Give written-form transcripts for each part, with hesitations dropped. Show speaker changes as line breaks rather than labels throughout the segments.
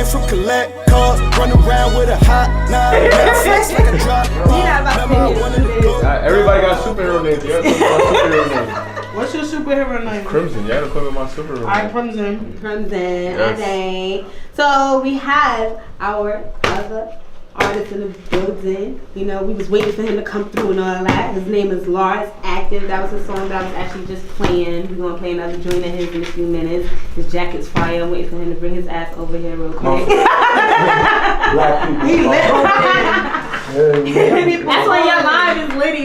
came from collect cars, run around with a hot nine, flex like a drop.
Everybody got superhero names. Yeah, superhero name.
What's your superhero name?
Crimson. You had to put in my superhero name.
Alright, Crimson.
Yes. Okay. So we have our other artist in the building. You know, we was waiting for him to come through and all that. His name is Lars Active. That was a song that I was actually just playing. We're gonna play another joint of his in a few minutes. His jacket's fire. I'm waiting for him to bring his ass over here real quick.
He lit over there.
That's why your live is litty.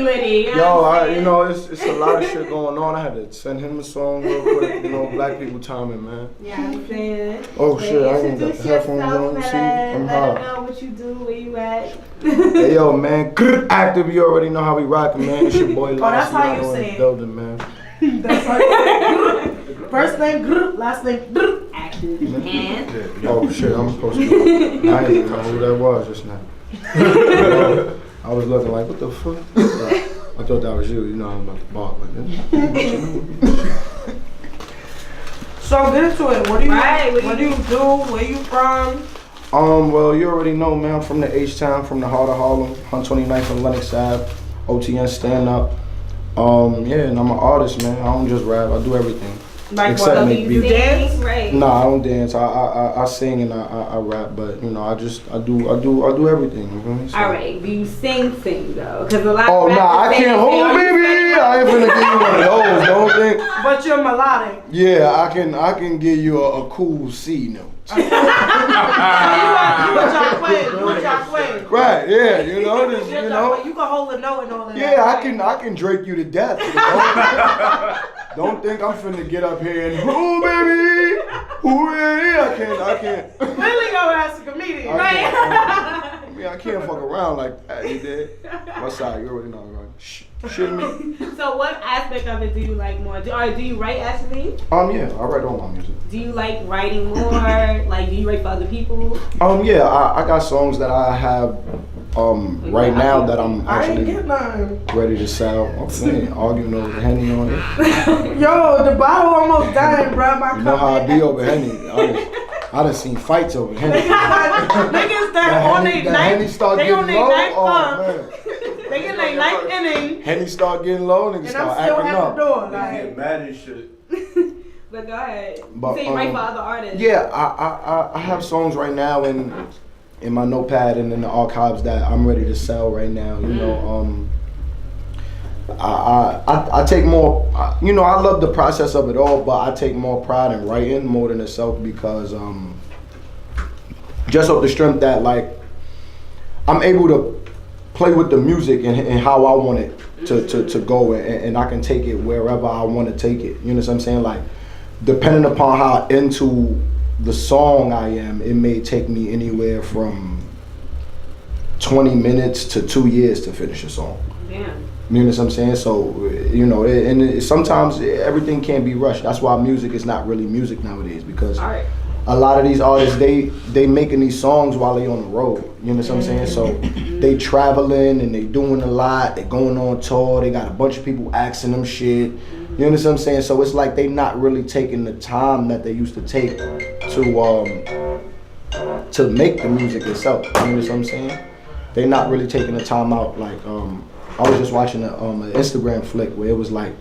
You know
it's a lot of shit going on. I had to send him a song real quick. You know, black people timing, man.
Yeah, I'm saying.
Oh shit, I ain't got
Introduce
the headphones
yourself,
on. See,
let
I'm
them
hot.
know what you do, where you at.
Hey yo, man, Active. You already know how we rockin', man. It's your boy Lars.
That's how you say it.
Building, man.
That's how you say it. First name, last name,
Active. And?
Oh shit, I'm supposed to. I didn't even know who that was just now. I was looking like, what the fuck? I thought that was you. You know, I'm about to bark like that.
So get into it. What do you do? Where you from?
Well, you already know, man. I'm from the H-Town, from the heart of Harlem, 129th and Lenox Ave, OTN stand up. Yeah, and I'm an artist, man. I don't just rap. I do everything.
Like
except
what?
make
You
beats.
dance?
Right.
Nah, I don't dance. I sing and I rap, but you know, I do everything. You know? So.
All right. Do you sing though? Because a lot.
Oh
of
nah, I can't hold baby. I ain't finna give you one of those. Don't think.
But you're melodic.
Yeah, I can give you a cool C note.
You a Jacqueline.
Right, yeah, you know this, you know.
You can hold a note and all that.
Yeah, I can Drake you to death. You know? Don't think I'm finna get up here and ooh baby, ooh yeah, I can't.
Really gonna ask a comedian, right?
I can't fuck around like that. You did. What's up? You already know, right? Shit me.
So what aspect of it do you like more? Do you write actually?
Yeah, I write all my music.
Do you like writing more? Like, do you write for other people?
Yeah, I got songs that I have right now that I'm actually ready to sell. Okay, arguing over Henny on it.
Yo, the bottle almost dying, bro. My
You know how I be over Henny. I done seen fights over Henny.
Niggas that on their ninth,
they on their ninth man.
They get their ninth inning.
Henny start getting low, niggas start acting up.
The door,
They get mad and shit.
But go ahead.
But,
so you write for other artists?
Yeah, I have songs right now in my notepad and in the archives that I'm ready to sell right now. You know, I take more. You know, I love the process of it all, but I take more pride in writing more than itself because just off the strength that like I'm able to play with the music and how I want it to go and I can take it wherever I want to take it. You know what I'm saying? Like depending upon how into the song I am, it may take me anywhere from 20 minutes to 2 years to finish a song.
Damn.
You know what I'm saying? So, you know, sometimes everything can't be rushed. That's why music is not really music nowadays because a lot of these artists, they making these songs while they on the road. You know what I'm saying? So they traveling and they doing a lot. They going on tour. They got a bunch of people asking them shit. You know what I'm saying? So it's like they not really taking the time that they used to take to make the music itself. You know what I'm saying? They not really taking the time out. Like I was just watching an Instagram flick where it was like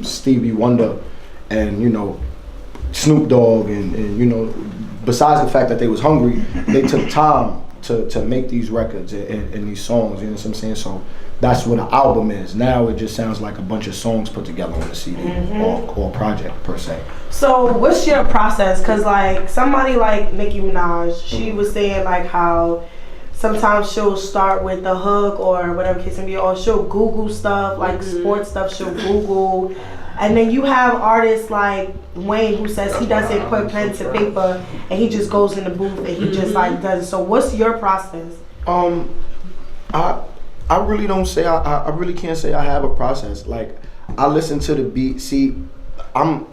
Stevie Wonder and you know Snoop Dogg and you know besides the fact that they was hungry, they took time to make these records and these songs. You know what I'm saying? So that's what an album is. Now it just sounds like a bunch of songs put together on a CD or project per se.
So what's your process? Cause like somebody like Nicki Minaj, she was saying like how sometimes she'll start with the hook or whatever case may be, or she'll Google stuff like sports stuff. She'll Google, and then you have artists like Wayne who says he doesn't put pen to paper and he just goes in the booth and he just like does it. So what's your process?
I really don't say I really can't say I have a process. Like I listen to the beat. See, how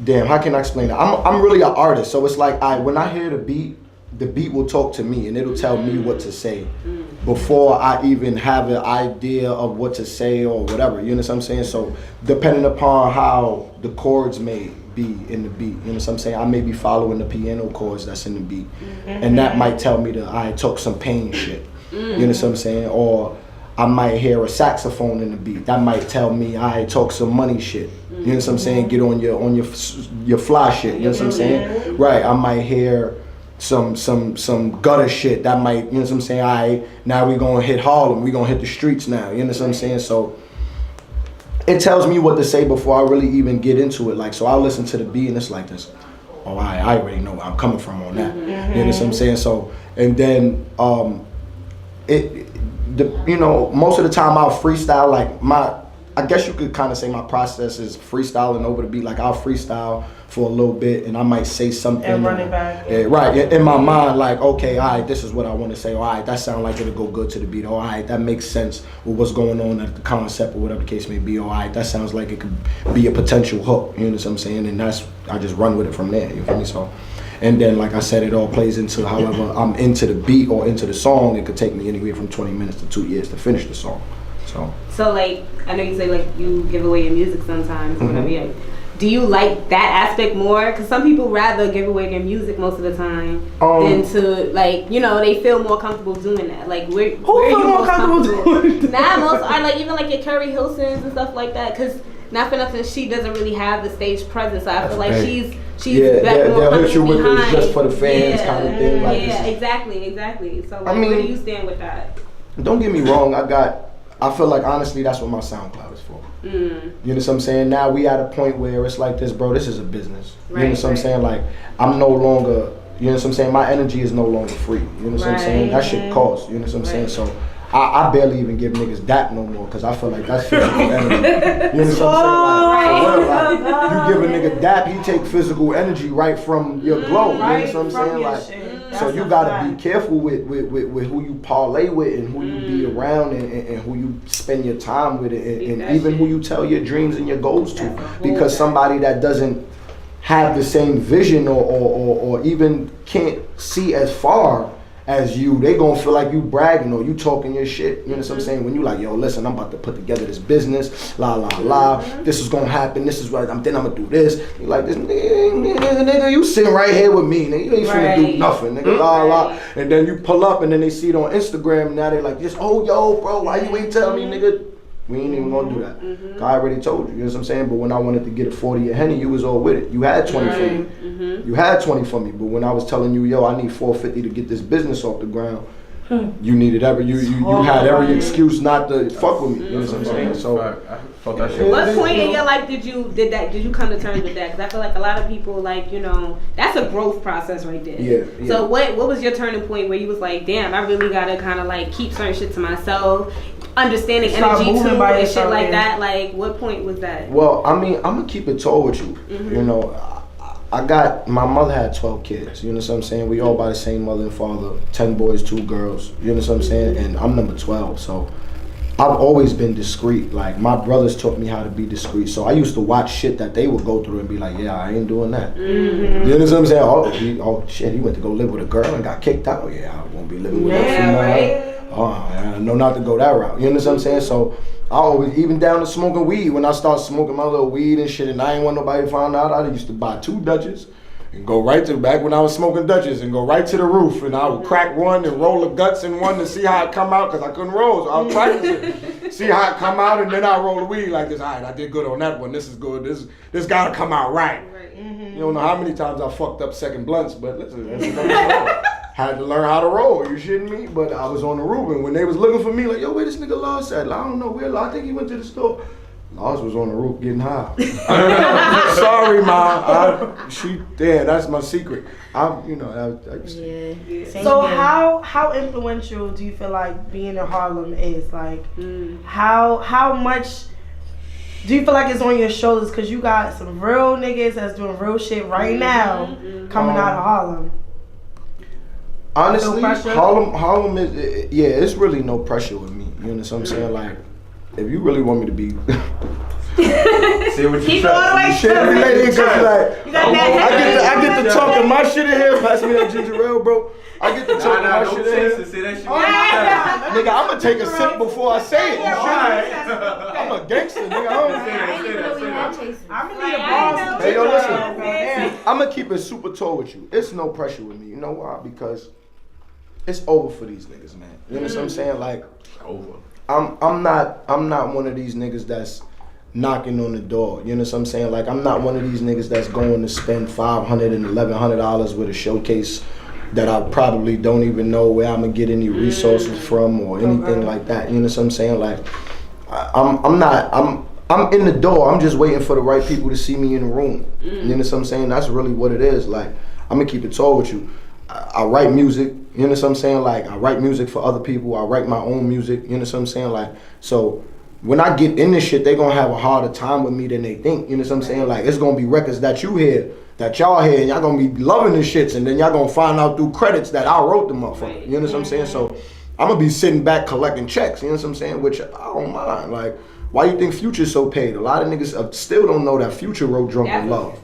can I explain it? I'm really an artist, so it's like when I hear the beat, the beat will talk to me and it'll tell me what to say before I even have an idea of what to say or whatever. You know what I'm saying? So depending upon how the chords may be in the beat, you know what I'm saying? I may be following the piano chords that's in the beat, and that might tell me that I talk some pain shit. You know what I'm saying? Or I might hear a saxophone in the beat. That might tell me I talk some money shit. You know what I'm saying? Get on your fly shit. You know what I'm saying? Right. I might hear some gutter shit. That might, you know what I'm saying? Now we gonna hit Harlem. We gonna hit the streets now. You know what I'm saying? So it tells me what to say before I really even get into it. Like, so I'll listen to the beat and it's like this. Oh, I already know where I'm coming from on that. You know what I'm saying? So, and then you know, most of the time I'll freestyle. Like I guess you could kind of say my process is freestyling over the beat. Like I'll freestyle for a little bit and I might say something
and run it back.
Right, in my mind, like, okay, all right, this is what I want to say. All right, that sounds like it'll go good to the beat. All right, that makes sense with what's going on at the concept or whatever the case may be. All right, that sounds like it could be a potential hook. You know what I'm saying? And I just run with it from there. You feel me? So, and then, like I said, it all plays into however I'm into the beat or into the song. It could take me anywhere from 20 minutes to 2 years to finish the song. So
like, I know you say like you give away your music sometimes or whatever. Yeah. Do you like that aspect more? Because some people rather give away their music most of the time than to, like, you know, they feel more comfortable doing that. Like, where
who
are
feel
you
more
most
comfortable doing that?
Nah, most are like even like your Curry Hilsons and stuff like that. Because not for nothing, she doesn't really have the stage presence. So I feel like she's
they'll hit you with this just for the fans kind of thing. Like
yeah, exactly. So like, where do you stand with that?
Don't get me wrong. I feel like honestly that's what my SoundCloud is for. You know what I'm saying? Now we at a point where it's like this, bro. This is a business. You know what I'm saying? Like I'm no longer. You know what I'm saying? My energy is no longer free. You know what I'm saying? That shit costs. You know what I'm saying? So I barely even give niggas dap no more because I feel like that's physical energy. You know what I'm saying? Like, for real, like, you give a nigga dap, he take physical energy right from your glow. You know what I'm saying? Like, so you gotta be careful with who you parlay with and who you be around and who you spend your time with and even who you tell your dreams and your goals to. Because somebody that doesn't have the same vision or even can't see as far as you, they gonna feel like you bragging or you talking your shit. You know what I'm saying? When you like, yo, listen, I'm about to put together this business, this is gonna happen, this is what I'm gonna do this. You like this nigga, you sitting right here with me, nigga. You ain't finna do nothing, nigga. And then you pull up and then they see it on Instagram. Now they like, just yo, bro, why you ain't tell me, nigga? We ain't even gonna do that. I already told you, you know what I'm saying? But when I wanted to get a 40 a Henny, you was all with it. You had 20 for me. You had 20 for me. But when I was telling you, yo, I need 450 to get this business off the ground, you needed you had every excuse not to fuck with me. You know what I'm saying? So
what point in your life did you come to terms with that? Because I feel like a lot of people, like, you know, that's a growth process right there.
Yeah.
So what was your turning point where you was like, damn, I really gotta kind of like keep certain shit to myself, understanding energy too and shit like that? Like, what point was that?
Well, I mean, I'm gonna keep it tall with you. You know, my mother had 12 kids. You know what I'm saying? We all by the same mother and father, 10 boys, 2 girls. You know what I'm saying? And I'm number 12, so I've always been discreet. Like, my brothers taught me how to be discreet. So I used to watch shit that they would go through and be like, yeah, I ain't doing that. You know what I'm saying? Oh shit, he went to go live with a girl and got kicked out. Yeah, I won't be living with that female. Oh, I know not to go that route. You know what I'm saying? So I always, even down to smoking weed, when I started smoking my little weed and shit and I ain't want nobody to find out, I used to buy 2 Dutches and go right to the back when I was smoking Dutches and go right to the roof and I would crack one and roll the guts in one to see how it come out because I couldn't roll. So I would practice it, see how it come out, and then I roll the weed like this. All right, I did good on that one. This is good. This gotta come out right. You don't know how many times I fucked up second blunts, but listen, that's another story. Had to learn how to roll, you shitting me? But I was on the roof, and when they was looking for me, like, yo, where this nigga Lars at? Like, I don't know, where Lars? I think he went to the store. Lars was on the roof getting high. Sorry, Ma. That's my secret.
So how influential do you feel like being in Harlem is? Like, how much do you feel like it's on your shoulders? Because you got some real niggas that's doing real shit right now coming out of Harlem.
Honestly, Harlem is, it's really no pressure with me. You know what I'm saying? Like, if you really want me to be
see what you
keep all the way
shit related, cause like I get to talking my my shit in here. Pass me that ginger ale, bro. I get to choke my
don't
shit
chase
in
it.
here.
See that shit.
Nigga, I'm gonna take a sip before I say it. You
Right.
I'm a gangster, nigga. I don't
I didn't even know we had chasers.
I'm gonna need a boss.
Hey, yo, listen. I'm gonna keep it super tall with you. It's no pressure with me. You know why? Because it's over for these niggas, man. You know what I'm saying? Like,
Over.
I'm not one of these niggas that's knocking on the door. You know what I'm saying? Like, I'm not one of these niggas that's going to spend $500 and $1,100 with a showcase that I probably don't even know where I'm gonna get any resources from or anything like that. You know what I'm saying? Like, I'm in the door. I'm just waiting for the right people to see me in the room. You know what I'm saying? That's really what it is. Like, I'm gonna keep it tall with you. I write music. You know what I'm saying? Like, I write music for other people. I write my own music. You know what I'm saying? Like, so when I get in this shit, they gonna have a harder time with me than they think. You know what I'm saying? Like, it's gonna be records that you hear, that y'all hear, and y'all gonna be loving the shits, and then y'all gonna find out through credits that I wrote the motherfucker. You know what I'm saying? So I'm gonna be sitting back collecting checks. You know what I'm saying? Which I don't mind. Like, why you think Future's so paid? A lot of niggas still don't know that Future wrote Drunk with Love.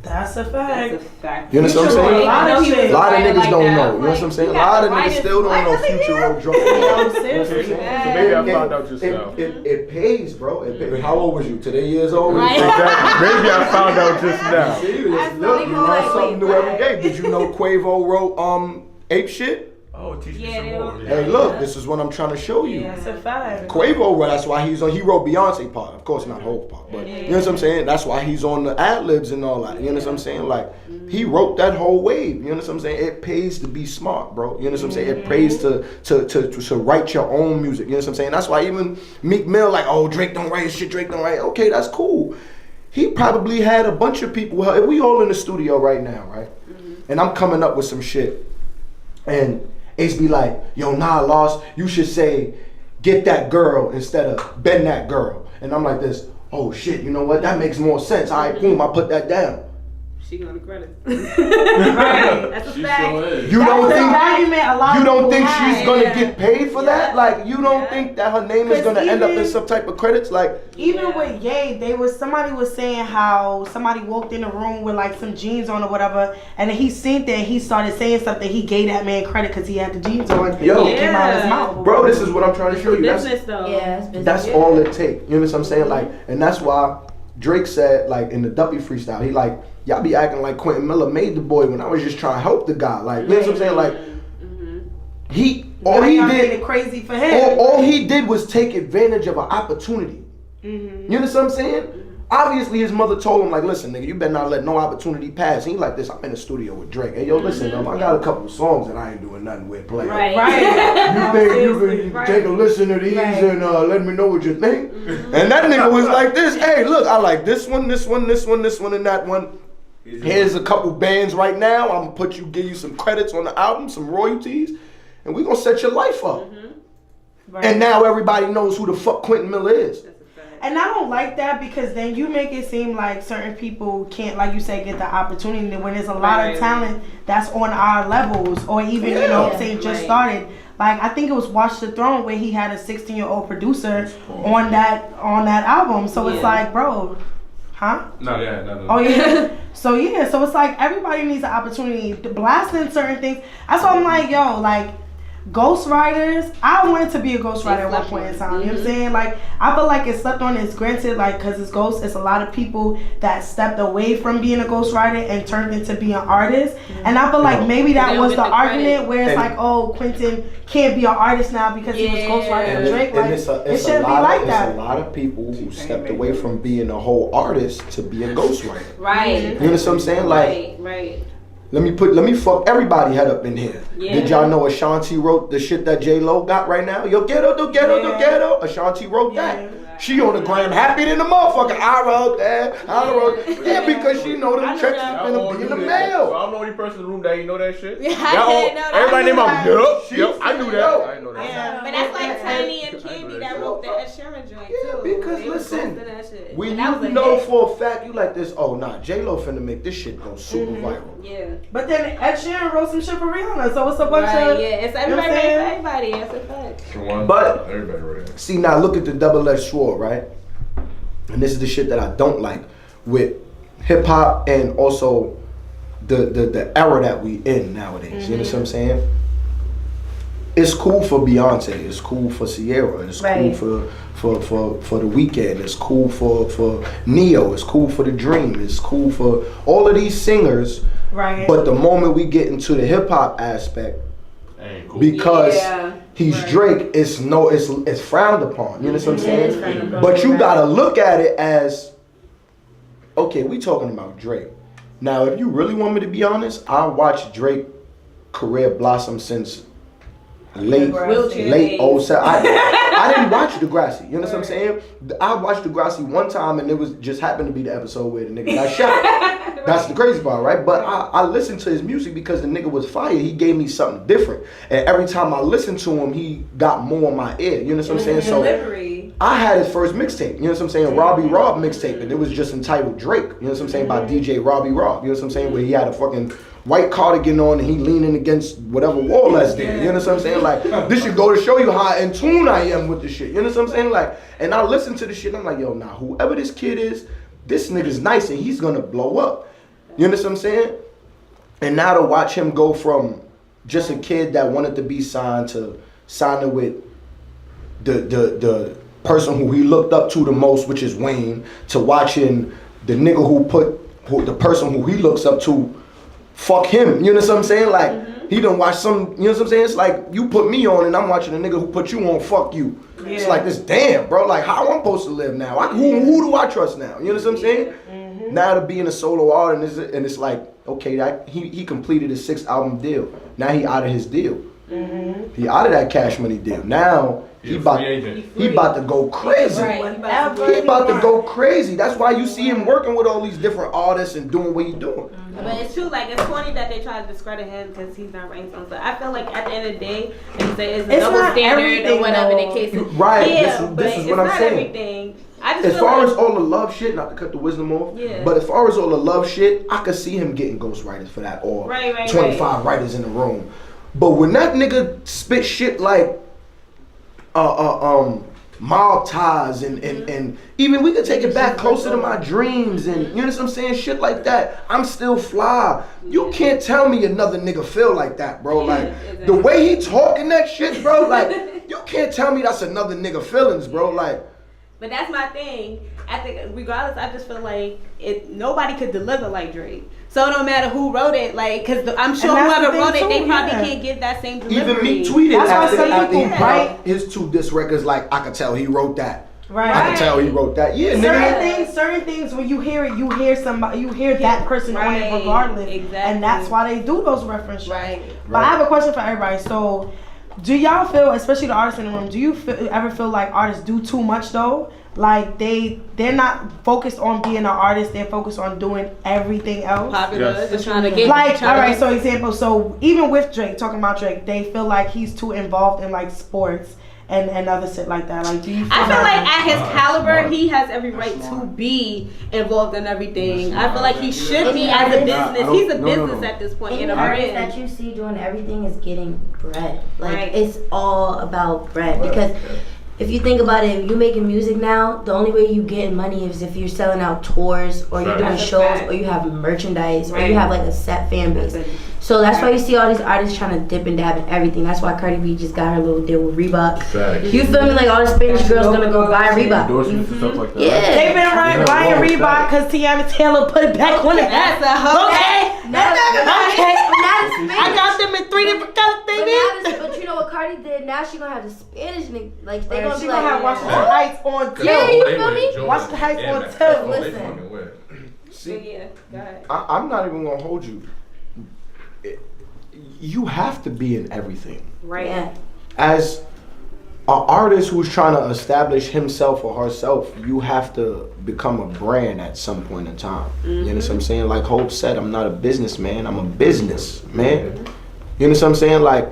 That's a fact.
That's a fact.
You know what I'm saying?
A lot of shit.
A lot of niggas don't know. You know what I'm saying? A lot of niggas still don't know Future wrote Drunk with Love.
Seriously.
So maybe I found out just now.
It pays, bro. It pays. How old was you? Today years old?
Right.
Exactly. Maybe I found out just now.
See, look,
really
you
cool.
learn something new
Wait,
every day. Did you know Quavo wrote Ape Shit?
Oh, teach me
Yeah,
some
they
more.
don't-
Hey, look, this is what I'm trying to show you.
That's a fact.
Quavo, well, that's why he wrote Beyonce part. Of course, not whole part, but you know what I'm saying? That's why he's on the ad-libs and all that. You know what I'm saying? Like, he wrote that whole wave. You know what I'm saying? It pays to be smart, bro. You know what I'm saying? It pays to write your own music. You know what I'm saying? That's why even Meek Mill, like, oh, Drake don't write shit, Drake don't write. Okay, that's cool. He probably had a bunch of people. Well, if we all in the studio right now, right? And I'm coming up with some shit, and Ace be like, yo, nah, Lars, you should say, get that girl instead of bend that girl. And I'm like this, oh shit, you know what? That makes more sense. All right, boom, I put that down.
She gonna credit. Right. That's a
She
fact.
sure is.
You don't
That's the
think
argument a lot
you
of
don't
people
think
have.
she's gonna get paid for that? Like, you don't
Yeah.
think that her name is
'Cause
gonna end up in
even-
some type of credits? Like,
Even with Ye, somebody was saying how somebody walked in the room with like some jeans on or whatever, and then he seen that he started saying something. He gave that man credit because he had the jeans on.
Yo.
It came out of his mouth.
bro, this is what I'm trying to show you.
Business though.
Yeah, it's business.
That's all it take. You know what I'm saying? Like, and that's why Drake said, like, in the Duppy freestyle, he like, y'all be acting like Quentin Miller made the boy when I was just trying to help the guy. Like, you know what I'm saying? Like, all he
Y'all made
did,
it crazy for him.
all he did was take advantage of an opportunity. You know what I'm saying? Obviously, his mother told him, like, listen, nigga, you better not let no opportunity pass. He like this, I'm in the studio with Drake. Hey, yo, listen, I got a couple songs that I ain't doing nothing with playing.
Right.
Right.
You think you
Seriously.
can take a listen to these and let me know what you think? And that nigga was like this, hey, look, I like this one, this one, this one, this one, and that one. Here's a couple bands right now. I'm gonna give you some credits on the album, some royalties, and we gonna set your life up.
Right.
And now everybody knows who the fuck Quentin Miller is.
And I don't like that because then you make it seem like certain people can't, like you said, get the opportunity when there's a lot of talent that's on our levels or even, you know what I'm saying, just started. Like, I think it was Watch the Throne where he had a 16-year-old producer on that album. So it's like, bro, huh?
No, yeah, no.
Oh yeah. So it's like everybody needs an opportunity to blasting certain things. That's why I'm like, yo, like ghostwriters. I wanted to be a ghostwriter at one point in time. You know what I'm saying? Like, I feel like it's slept on. It's granted, like, because it's ghost. It's a lot of people that stepped away from being a ghostwriter and turned into being an artist. And I feel like maybe that was the argument where it's like, oh, Quentin can't be an artist now because he was ghostwriter for Drake. Like, it shouldn't be like that.
It's a lot of people who stepped away from being a whole artist to be a ghostwriter.
Right.
You know what I'm saying? Like,
Right.
let me fuck everybody head up in here.
Yeah.
Did y'all know Ashanti wrote the shit that J-Lo got right now? Yo, ghetto. Ashanti wrote that. She on the gram happy than the motherfucker. I wrote that. Yeah, because she know them checks is gonna be in the mail.
So I'm the only person in the room that ain't know that shit.
Yeah,
Y'all all-
I didn't know that.
Everybody name
I
out.
knew
Yup. I knew that. I didn't know that.
Yeah.
But that's like Tiny and Candy that wrote the Ed Sheeran joint
Yeah,
too.
because
They was
listen,
posting that shit.
when
And that was
you
a
know
hit.
for a fact, you like this, oh nah, J-Lo finna make this shit go super viral.
Yeah.
But then Ed Sheeran wrote some shit for Rihanna, so it's a bunch
Right,
of
yeah, it's
you know what
everybody
I'm
ready
saying?
for everybody. That's a fact.
But-
Everybody right.
See, now look at the double-edged sword, right? And this is the shit that I don't like with hip-hop and also the era that we in nowadays. You know what I'm saying? It's cool for Beyonce. It's cool for Sierra. It's cool for The Weeknd. It's cool for Neo. It's cool for The Dream. It's cool for all of these singers.
Right.
But the moment we get into the hip hop aspect, because he's Drake, it's frowned upon. You know what I'm saying? But you gotta look at it as, okay, we talking about Drake. Now, if you really want me to be honest, I watched Drake career blossom since late 07. I didn't watch Degrassi. You know what I'm saying? I watched Degrassi one time, and it was just happened to be the episode where the nigga got shot. That's the crazy part, right? But I listened to his music because the nigga was fire. He gave me something different, and every time I listened to him, he got more in my ear. You know what I'm saying? So I had his first mixtape. You know what I'm saying? Robbie Rob mixtape, and it was just entitled Drake. You know what I'm saying? By DJ Robbie Rob. You know what I'm saying? Where he had a fucking white cardigan on and he leaning against whatever wall that's there. You know what I'm saying? Like, this should go to show you how in tune I am with this shit. You know what I'm saying? Like, and I listen to the shit and I'm like, yo, nah, whoever this kid is, this nigga's nice and he's gonna blow up. You know what I'm saying? And now to watch him go from just a kid that wanted to be signed to signing with the person who he looked up to the most, which is Wayne, to watching the nigga the person who he looks up to fuck him. You know what I'm saying? Like, he done watch some, you know what I'm saying? It's like, you put me on and I'm watching a nigga who put you on, fuck you. Yeah. It's like this, damn, bro, like, how I'm supposed to live now? Who do I trust now? You know what I'm saying? Now to be in a solo artist, and it's like, okay, he completed his 6th album deal. Now he out of his deal. He out of that Cash Money deal. Now he about to go crazy. He about to go crazy. That's why you see him working with all these different artists and doing what he's doing.
But it's true, like, it's funny that they try to discredit him because he's not writing songs. But I feel like at the end of the day, they say it's a double standard or whatever the case is.
Right,
yeah,
this is what I'm saying.
Everything. I just
as far as all the love shit, not to cut the wisdom off, but as far as all the love shit, I could see him getting ghostwriters for that, or 25 writers in the room. But when that nigga spit shit like Mob Ties and even we could take it back Closer to My Dreams and you know what I'm saying, shit like that, I'm Still Fly. You can't tell me another nigga feel like that, bro. Like the way he talking that shit, bro, like you can't tell me that's another nigga feelings, bro. Like,
but that's my thing. I think regardless, I just feel like nobody could deliver like Drake. So it don't matter who wrote it, like, cause I'm sure whoever wrote it, they probably can't give that same delivery.
Even me tweeted after he wrote his 2 diss records, like, I could tell he wrote that. Right. I could tell he wrote that. Yeah,
certain things when you hear it, you hear somebody, you hear that person on it regardless. Exactly. And that's why they do those references. Right. But I have a question for everybody. So, do y'all feel, especially the artists in the room, do you ever feel like artists do too much though? Like they're not focused on being an artist, they're focused on doing everything else.
Popular, just trying to get
like, alright, so example, so even with Drake, talking about Drake, they feel like he's too involved in like sports and other shit like that. Like, do you feel
I feel like at his caliber, he has every right to be involved in everything. I feel like he should be as a business. He's a business at this point.
Any artist that you see doing everything is getting bread. Like, it's all about bread. Because if you think about it, if you're making music now, the only way you getting money is if you're selling out tours, or you're doing shows, or you have merchandise, or you have like a set fan base. So that's why you see all these artists trying to dip and dab in everything. That's why Cardi B just got her little deal with Reebok. You feel me? Like all the Spanish girls gonna go buy Reebok.
Stuff like that.
Yeah, they've been buying Reebok because Tiana Taylor put it back on it.
That's a whole
I got them in 3 different colors, baby.
But you know what Cardi did? Now she gonna have the Spanish nigga. Like they
gonna be like, have Washington Heights on too.
Yeah, you feel me?
Washington Heights on too.
Listen.
See, I'm not even gonna hold you. You have to be in everything.
Right.
Yeah.
As an artist who's trying to establish himself or herself, you have to become a brand at some point in time. You know what I'm saying? Like Hope said, I'm not a businessman, I'm a businessman. You know what I'm saying? Like,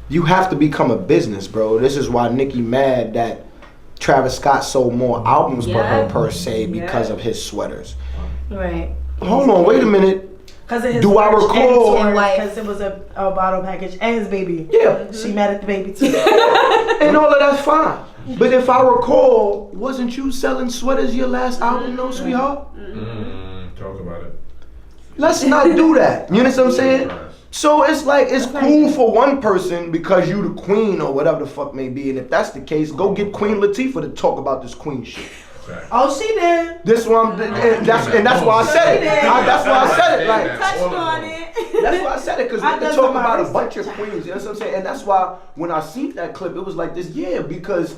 you have to become a business, bro. This is why Nicki mad that Travis Scott sold more albums for her per se because of his sweaters.
Right.
Hold on, wait a minute.
Do I recall? Because it was a bottle package and his baby.
Yeah.
She mad at the baby too.
And all of that's fine. But if I recall, wasn't you selling sweaters your last album, though, sweetheart?
Talk about it.
Let's not do that. You know what I'm saying? So it's like, it's cool for one person because you the queen or whatever the fuck may be. And if that's the case, go get Queen Latifah to talk about this queen shit.
Oh, she did.
This one, and that's why I said it. That's why I said it. Like,
Touched on it.
that's why I said it, because we can talk about a bunch of queens. You know what I'm saying? And that's why when I seen that clip, it was like this, because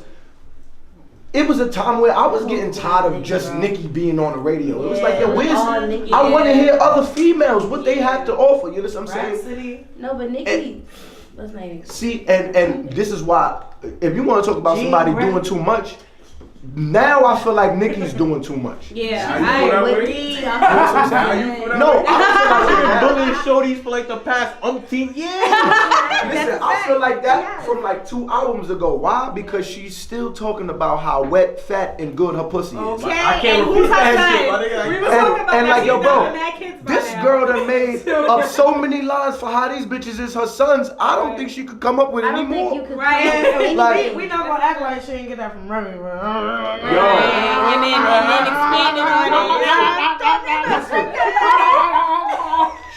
it was a time where I was getting tired of just Nicki being on the radio. It was like, yo, where's, I want to hear other females, what they have to offer. You know what I'm saying?
No, but Nicki, let's not even.
See, and this is why, if you want to talk about somebody doing too much, now I feel like Nicki's doing too much.
Yeah,
I
agree.
No, I
I've been bullying shorties for like the past umpteen years.
Listen, I feel like that from like 2 albums ago. Why? Because she's still talking about how wet, fat, and good her pussy is.
Okay,
I can't
and who's her
repeat that
son?
shit,
We was talking about
and
that
like, yo,
shit
bro,
down in that kid's by
this
now.
girl that made up so many lines for how these bitches is her sons. I don't think she could come up with
I
any
don't think you
more.
could.
Right.
Like,
We not gonna act like she ain't get that from Remy, bro.
And then expanding on it.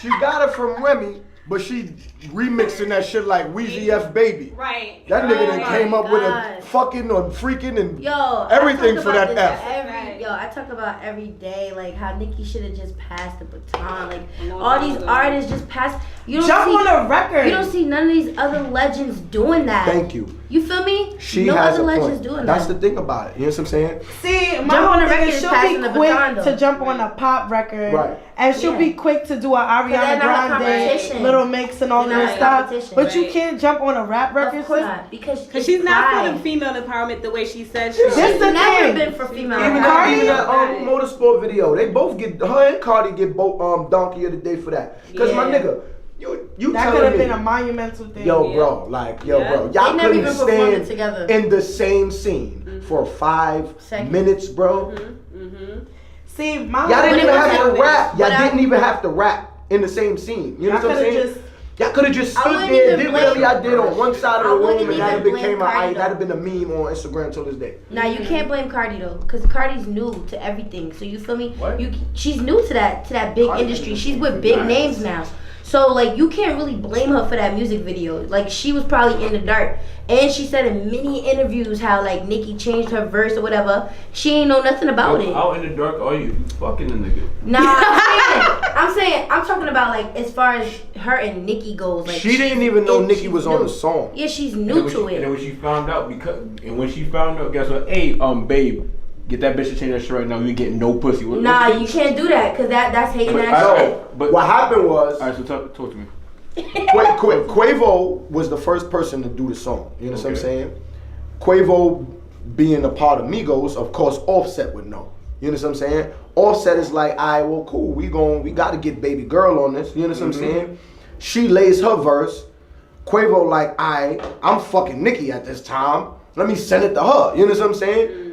She got it from Remy, but she remixing that shit like Weezy F Baby.
Right.
That nigga done
Oh
came
my
up with a
God.
fucking or freaking and
Yo,
everything
I talk
for
about
that
this
F.
I talk about every day, like how Nicki should have just passed the baton. Like
long
all
time
these
ago.
artists just passed. You don't
Jump
see,
on a record.
You don't see none of these other legends doing that.
Thank you.
You feel me?
She
no
has
other
a
legends
point.
doing
That's
that.
the thing about it. You know what I'm saying?
See, my
Jump on
whole
the
thing
record
is
is
she'll
passing
be
the
quick
baton, though.
to jump on a pop record,
Right.
and she'll be quick to do an
they're
Ariana
not a
Grande,
competition.
Little Mix, and all
They're not
that
a
stuff.
competition.
But you
Right.
can't jump on a rap record.
Of course not, because
She's not
pride.
for the female empowerment the way she said she
This
was.
is the
never
thing.
been for female.
Even
empowerment.
Even that motorsport video, they both get, her and Cardi get both Donkey of the Day for that. Cause my
Yeah.
nigga, you
That could
telling
have
me,
been a monumental thing.
yo
Yeah.
bro, like yo
Yeah.
bro,
They
y'all
never
couldn't
even performed it
stand
together.
in the same scene for 5
Seconds.
minutes, bro.
See, my
Y'all didn't
When it
even
was
have to
happening,
rap. Y'all
but I-
didn't even have to rap in the same scene. You know
Y'all
what I'm
coulda
saying?
just-
Y'all could have just
I
stood
wouldn't
there,
even
did
blame-
whatever y'all did on one side of
I
the room,
wouldn't
and that
even blame
became
Cardi,
that'd have been a meme on Instagram till this day.
Now you can't blame Cardi though, because Cardi's new to everything. So you feel me?
What?
She's new to that big
Cardi
industry.
is
She's with big
nice.
names now. So like you can't really blame her for that music video. Like she was probably in the dark. And she said in many interviews how like Nicki changed her verse or whatever. She ain't know nothing about it.
Out in the dark, are you fucking the nigga?
Nah, I'm talking about like as far as her and Nicki goes. Like
She didn't even know Nicki
she's
was on
new.
the song.
Yeah, she's
And
new
then when
to
she, and then
it.
when she found out, guess what? Hey, babe, get that bitch to change that shit right now. You ain't getting no pussy.
Nah, you can't do that because that's hating
But
that
I
shit.
know. But
What happened was,
alright, so talk to me.
Quavo was the first person to do the song. You know what I'm
Okay.
saying? Quavo being a part of Migos, of course, Offset would know. You know what I'm saying? Offset is like, alright, well, cool. We got to get baby girl on this. You know what I'm saying? She lays her verse. Quavo like, alright, I'm fucking Nicki at this time. Let me send it to her. You know what I'm saying?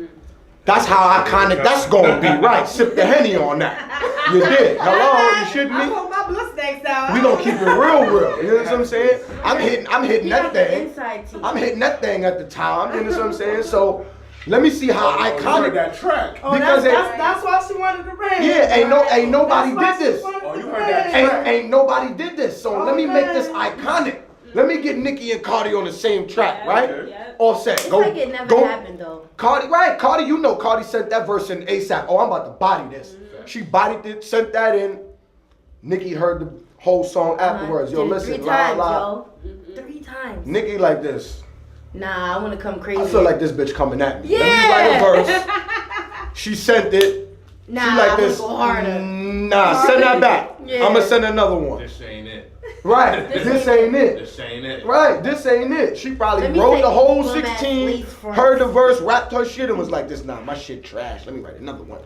That's how that's gonna be, right? Sip the Henny on that. You did. Hello, you shitting
I
me?
hope my blood stacks out.
We gonna keep it real. You know what I'm saying? I'm hitting that thing.
Inside team.
I'm hitting that thing at the time. You know what I'm saying? So let me see how iconic
that track.
Oh,
because
that's why she wanted to bring.
yeah, ain't nobody did this.
Oh, you heard that track.
Ain't nobody did this. So let me make this iconic. Let me get Nicki and Cardi on the same track, right?
Yeah.
Offset.
It's
Go.
like it never
go.
happened though.
Cardi, right? Cardi, you know Cardi sent that verse in ASAP. Oh, I'm about to body this. She bodied it, sent that in. Nicki heard the whole song afterwards. Yo,
Did it
listen,
3
la
times,
la.
yo. 3 times.
Nicki like this.
Nah, I wanna come crazy.
I feel like this bitch coming at me.
Yeah.
Let me write a verse. She sent it.
nah,
She like
I
this.
wanna go harder.
Nah, send that back.
Yeah.
I'ma send another one.
This ain't it.
Right. This ain't it.
This ain't it.
Right. This ain't it. She probably
Let me
wrote
take
the whole
one last
16,
lace front.
heard the verse, rapped her shit, and was like, "This nah, my shit trash. Let me write another one."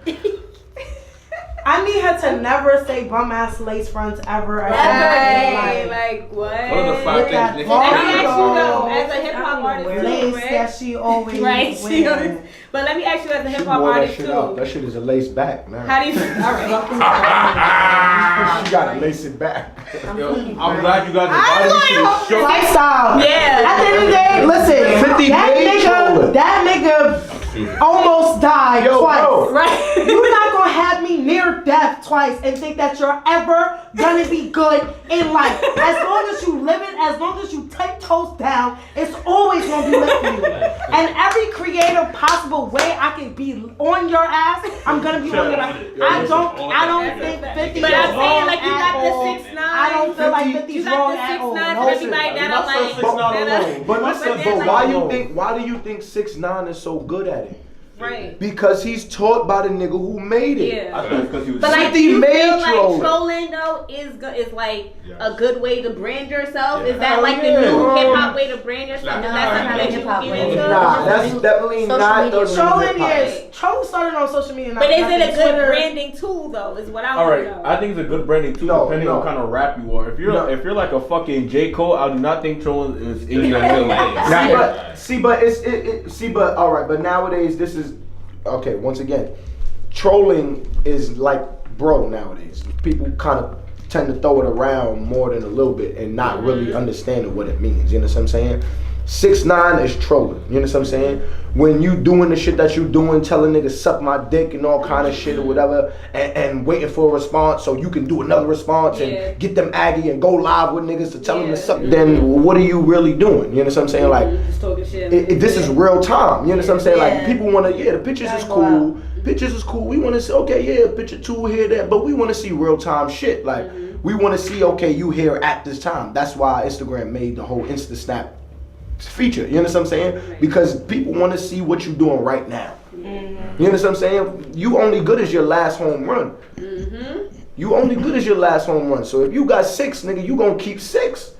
I need her to never say bum ass lace fronts ever again.
Hey, like what?
What are the 5
Look
things
at
Nicki
Vaughn.
Let me ask you though,
Oh,
as a hip hop artist too,
lace
right?
that she always
Right, she
wears.
always- but let me ask you as a
She
hip hop
wore that
artist
shit
too.
out. That shit is a lace back now.
How do you? All right.
She gotta lace it back.
Yo, I'm glad you guys invited me to this show.
Lifestyle.
Yeah.
At the end of the day, listen.
50
that
page
nigga,
roller.
that nigga almost died twice.
Bro.
Right.
You're not gonna have me near death twice and think that you're ever gonna be good in life. As long as you live it, as long as you take toes down, it's always gonna be lit for you. And every creative possible way I can be on your ass, I'm gonna be on your ass. I don't think 50
But
is
I'm saying
wrong
like you
at
got the
all.
6'9".
I don't feel like 50
You
is
got
wrong
the
at all.
6'9"
No,
for everybody that
not
I like.
so 6'9"
But listen,
then,
but
like,
why do you think 6ix9ine is so good at it?
Right.
Because he's taught by the nigga who made it.
Yeah.
I think it's because he was.
But like,
50
do you
made
feel like
trolling.
trolling though is like a good way to brand yourself?
Yeah.
Is that like the
Yeah.
new hip hop way to brand yourself?
No,
Is that
it's
something
not
that
a
you
hip-hop
get
way.
into?
Nah, that's definitely
Social
not
media.
the
Trolling
hip-hop.
trolling started on social media.
But is it a
nothing
good
Twitter.
branding tool though? Is what I
All
want
right,
to know.
I think it's a good branding too,
No,
depending
no.
on what kind of rap you are. If you're like a fucking J. Cole, I do not think trolling is in your
But all right, but nowadays this is okay. Once again, trolling is like bro nowadays. People kind of tend to throw it around more than a little bit and not really understanding what it means. You know what I'm saying? 6ix9ine is trolling. You know what I'm saying? When you doing the shit that you doing, telling niggas suck my dick and all kind of shit or whatever, and waiting for a response so you can do another response and get them aggy and go live with niggas to tell them to suck. Then what are you really doing? You know what I'm saying? Like,
just talking shit.
this is real time. You know what I'm saying? Like, people want to, the pictures
Gotta
is
go
cool. Pictures is cool. We want to see, okay, picture 2 here, there, but we want to see real time shit. Like, we want to see, okay, you here at this time. That's why Instagram made the whole Insta Snap feature. You know what I'm saying? Because people want to see what you're doing right now. You know what I'm saying? You only good as your last home run. You only good as your last home run. So if you got 6, nigga, you gonna keep 6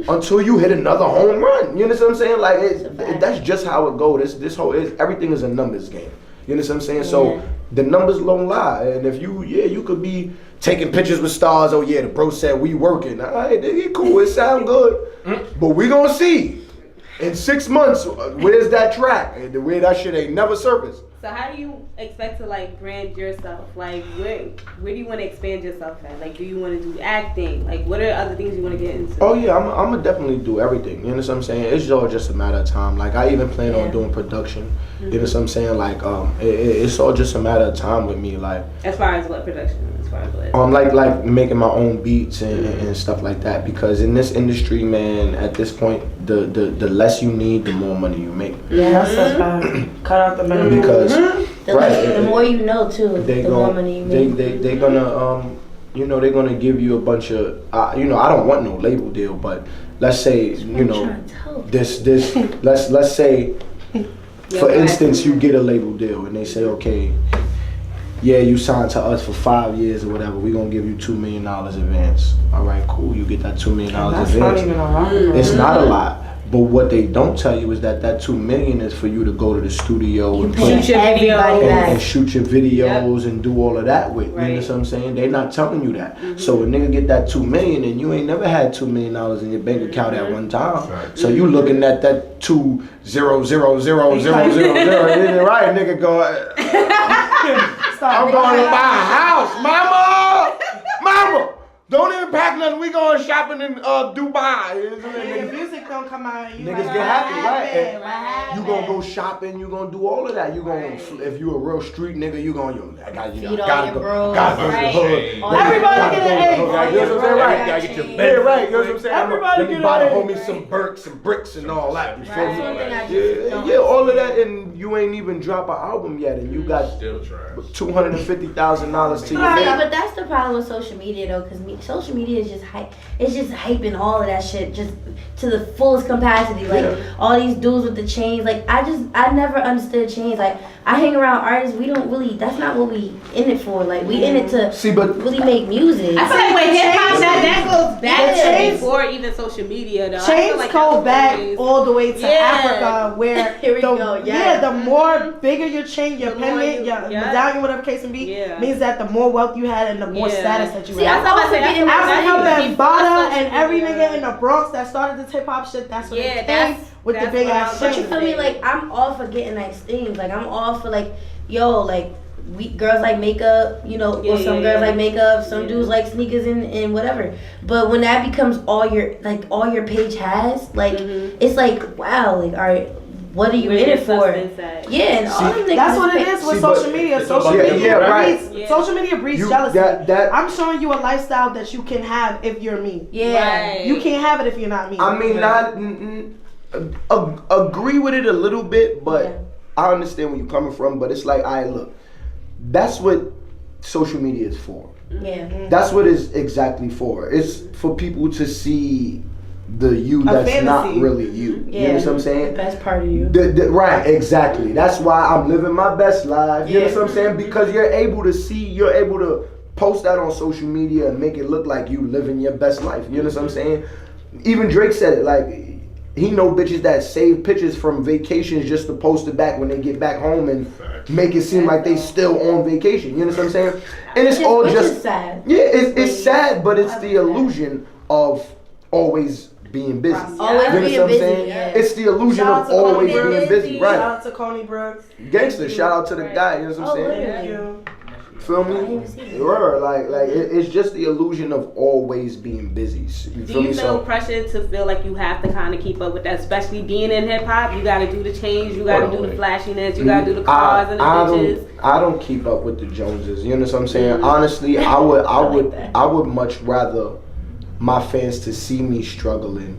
until you hit another home run. You know what I'm saying? Like that's just how it goes. This whole everything is a numbers game. You know what I'm saying? So the numbers don't lie. And if you could be taking pictures with stars. Oh yeah, the bro said we working. All right, nigga, cool. It sound good, but we gonna see. In 6 months, where's that track? And the way that shit ain't never surfaced.
So how do you expect to like brand yourself? Like where do you want to expand yourself at? Like do you want to do acting? Like what are other things you want to get into?
Oh yeah, I'm gonna definitely do everything. You know what I'm saying? It's all just a matter of time. Like I even plan on doing production. You know what I'm saying? Like it's all just a matter of time with me. Like
as far as what production? As far as what?
like making my own beats and stuff like that. Because in this industry, man, at this point, the less you need, the more money you make.
Yeah, that's cut out the middle.
Because
the more you know too, the more money you make.
They're gonna they're gonna give you a bunch of I don't want no label deal, but let's say this let's say for instance you get a label deal and they say okay, yeah, you signed to us for 5 years or whatever, we're gonna give you $2 million advance. All right, cool, you get that $2 million advance.
That's not even a lot.
It's not a lot. But what they don't tell you is that $2 million is for you to go to the studio and
Shoot everybody
and shoot your videos and do all of that with. You know what I'm saying? They're not telling you that. So a nigga get that $2 million and you ain't never had $2 million in your bank account at one time. So you looking at that 2,000,000. Right, nigga go. I'm going to buy a house, mama. Don't even pack nothing. We going shopping in Dubai.
The music don't come out. And you
Niggas
like,
get happy, right?
Right.
You gonna go shopping. You gonna do all of that. You gonna if you a real street nigga, you gonna I gotta
Feed all
gotta
your
go,
bros.
gotta go to the hood.
Everybody
Gotta
get
go
an
to the
A.
hood. You know what I'm saying? Right?
Gotta get your
Yeah,
bed.
right. You know what I'm saying?
Everybody
Let me
get
buy the
an A.
homie some bricks and all that. You feel
That's one thing I
me?
just don't
Yeah, all of that, and you ain't even drop an album yet, and you got
Still trash.
$250,000 to your
Yeah,
name.
but that's the problem with social media though, because social media is just hype. It's just hyping all of that shit just to the fullest capacity. Like all these dudes with the chains. Like I never understood chains. Like I hang around artists. We don't really. That's not what we in it for. Like we in it to really make music.
I feel like with hip hop that goes back
Yeah.
to before even social media though. I feel
Chains
like
go
that was
back
always-
all the way to Africa, where
Here we go,
the more bigger your chain, your
The more
pendant,
you-
your medallion, whatever case may be,
Yeah.
means that the more wealth you had and the more
Yeah.
status that you
See,
had.
I'm also getting
Africa and Bada and every
media.
nigga in the Bronx that started this hip hop shit, that's what
Yeah,
they
that's-
came with the
that's
big
what
ass
I'm
But you
chain.
feel me? Like I'm all for getting nice things. Like I'm all for like, yo, like we girls like makeup, or some girls like makeup, some dudes like sneakers and whatever. But when that becomes all your page has, like it's like wow, like all right, what are you
Where
in
your
it for?
substance at.
Yeah, and all them niggas.
That's what it
fake.
is with
See,
social
but-
media.
it's
Social
about-
media
Yeah, right.
breeds
Yeah.
social media breeds
You-
jealousy.
that-
I'm showing you a lifestyle that you can have if you're me.
Yeah.
Right.
You can't have it if you're not me.
I mean, not agree with it a little bit, but
Yeah.
I understand where you're coming from. But it's like, I look, that's what social media is for.
Yeah.
That's what it's exactly for. It's for people to see the you that's not
fantasy.
really you.
Yeah.
You know what I'm
The
saying?
best part of you.
Right, exactly. That's why I'm living my best life. You know
Yeah.
what I'm saying? Because you're able to post that on social media and make it look like you living your best life. You know what I'm saying? Even Drake said it, like, he know bitches that save pictures from vacations just to post it back when they get back home and make it seem like they still on vacation. You know what I'm saying? And it's all
Which
just
is sad.
Yeah, it's sad, but it's the illusion of always being busy.
Always
You understand
being
what I'm
busy.
saying?
Yeah.
It's the illusion
Shout out
of
to Coney
always
Brooks.
being busy,
Shout
right?
out to Coney Brooks.
Gangster, shout out to the guy. You know what I'm
Oh,
saying?
literally.
Thank you.
Feel me?
I didn't even see that.
Right, like it's just the illusion of always being busy. You
Do
feel
you
me?
feel
So
pressure to feel like you have to kind of keep up with that, especially being in hip hop? You got to do the change, you got to do the flashiness, you got to do the cars and the bitches.
I don't keep up with the Joneses. You know what I'm saying? Honestly, I would much rather my fans to see me struggling.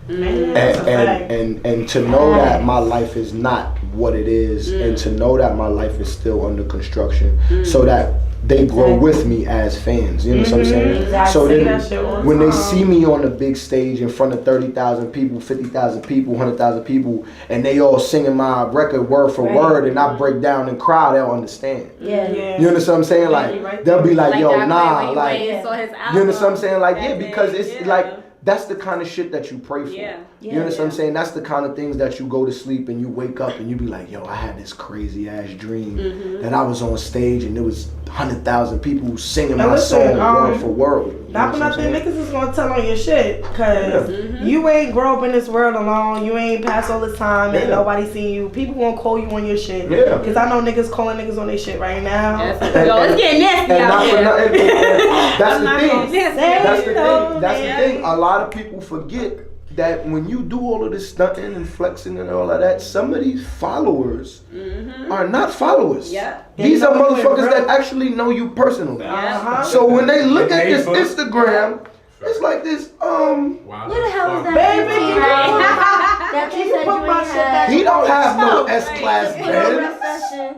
And to know that my life is not what it is, and to know that my life is still under construction, so that they grow with me as fans. You know what I'm saying?
Exactly.
So
Say that shit
then,
all the
when they
time.
see me on the big stage in front of 30,000 people, 50,000 people, 100,000 people, and they all singing my record word for word, and I break down and cry, they'll understand.
Yeah.
Yeah.
You understand what I'm saying? Like, they'll be like, yo,
Dr.
nah,
Dre when
like,
he went and saw his
you understand what I'm
album
saying? Like, yeah,
that
because
day,
it's
yeah.
like, that's the kind of shit that you pray for.
Yeah.
You understand what I'm saying? That's the kind of things that you go to sleep and you wake up and you be like, yo, I had this crazy ass dream that I was on stage and there was 100,000 people singing
Now
my
listen,
song word for word. You
Not
know
for
what I'm
nothing,
saying?
niggas is gonna tell on your shit, cause you ain't grow up in this world alone. You ain't passed all this time, and
Yeah.
nobody seen you. People gonna call you on your shit.
Yeah.
Cause I know niggas calling niggas on their shit right now.
Yo, it's getting nasty
And
out
not for
here.
nothing. That's the
not
thing.
gonna say
That's the
no,
thing. That's the
man.
thing. A lot of people forget that when you do all of this stunting and flexing and all of that, some of these followers are not followers.
Yeah.
These are
They know you in
motherfuckers that
real-
actually know you personally.
Uh-huh.
So when they look at this
Facebook.
Instagram, it's like this.
Wow.
Where the hell is that?
Baby,
Right.
you know
That
Can
you
you
said
put
you
my
ain't
shit
had.
back?
He don't have no
No,
S-class
Put on
bed.
recession.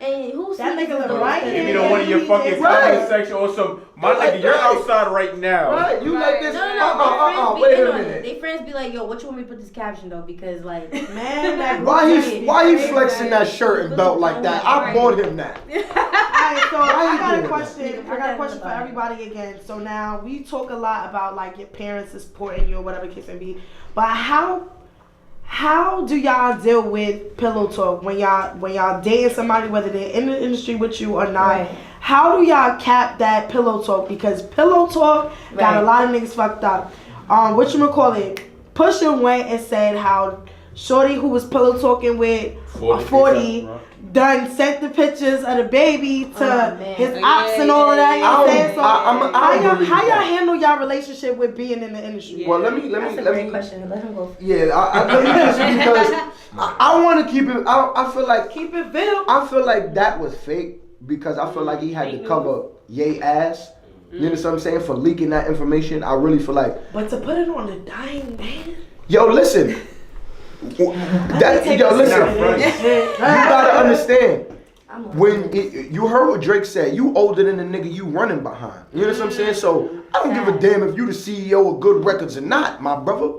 And who's
That nigga look right
Give
here.
me the one of your fucking
Right.
comment section or some. My
Right.
nigga, you're outside right now.
Right? You like this?
No, no.
Wait a
They
minute.
friends be like, yo, what you want me to put this caption though? Because like,
Man, that
Why he flexing that shirt and belt like that? I bought him that.
Alright, so
Why
I
you
got a
doing
question. I got a question for everybody again. So now we talk a lot about like your parents is supporting you or whatever the case may be, but how do y'all deal with pillow talk when y'all dating somebody, whether they're in the industry with you or not?
Right.
How do y'all cap that pillow talk? Because pillow talk got a
Right.
lot of niggas fucked up. Whatchamacallit, Pusha went and said how Shorty who was pillow talking with 40 done sent the pictures of the baby to
man.
his ops and all of that. You know what I'm saying? So how y'all
that.
handle y'all relationship with being in the industry?
Well, let me
that's a great question. Let him go.
Yeah, let me just because I want to keep it. I feel like
Keep it real.
I feel like that was fake because I feel like he had to cover Ye ass. You know what I'm saying? For leaking that information, I really feel like.
But to put it on the dying man.
Yo, listen. You gotta understand. When you heard what Drake said, you older than the nigga you running behind. You know what I'm saying? So I don't give a damn if you the CEO of Good Records or not, my brother.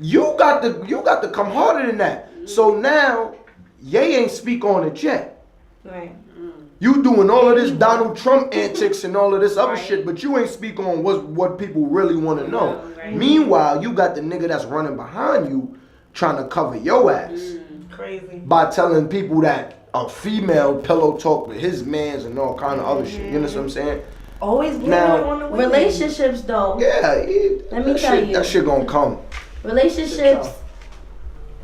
You got to come harder than that. So now, Ye ain't speak on it yet.
Right.
You doing all of this Donald Trump antics and all of this other shit, but you ain't speak on what people really want to know. Meanwhile, you got the nigga that's running behind you trying to cover your ass
Crazy.
by telling people that a female pillow talk with his mans and all kind of other shit. You know what I'm saying?
Always blame
Now,
it on the women.
Relationships though.
Yeah,
Let me tell you.
that shit gonna come.
Relationships.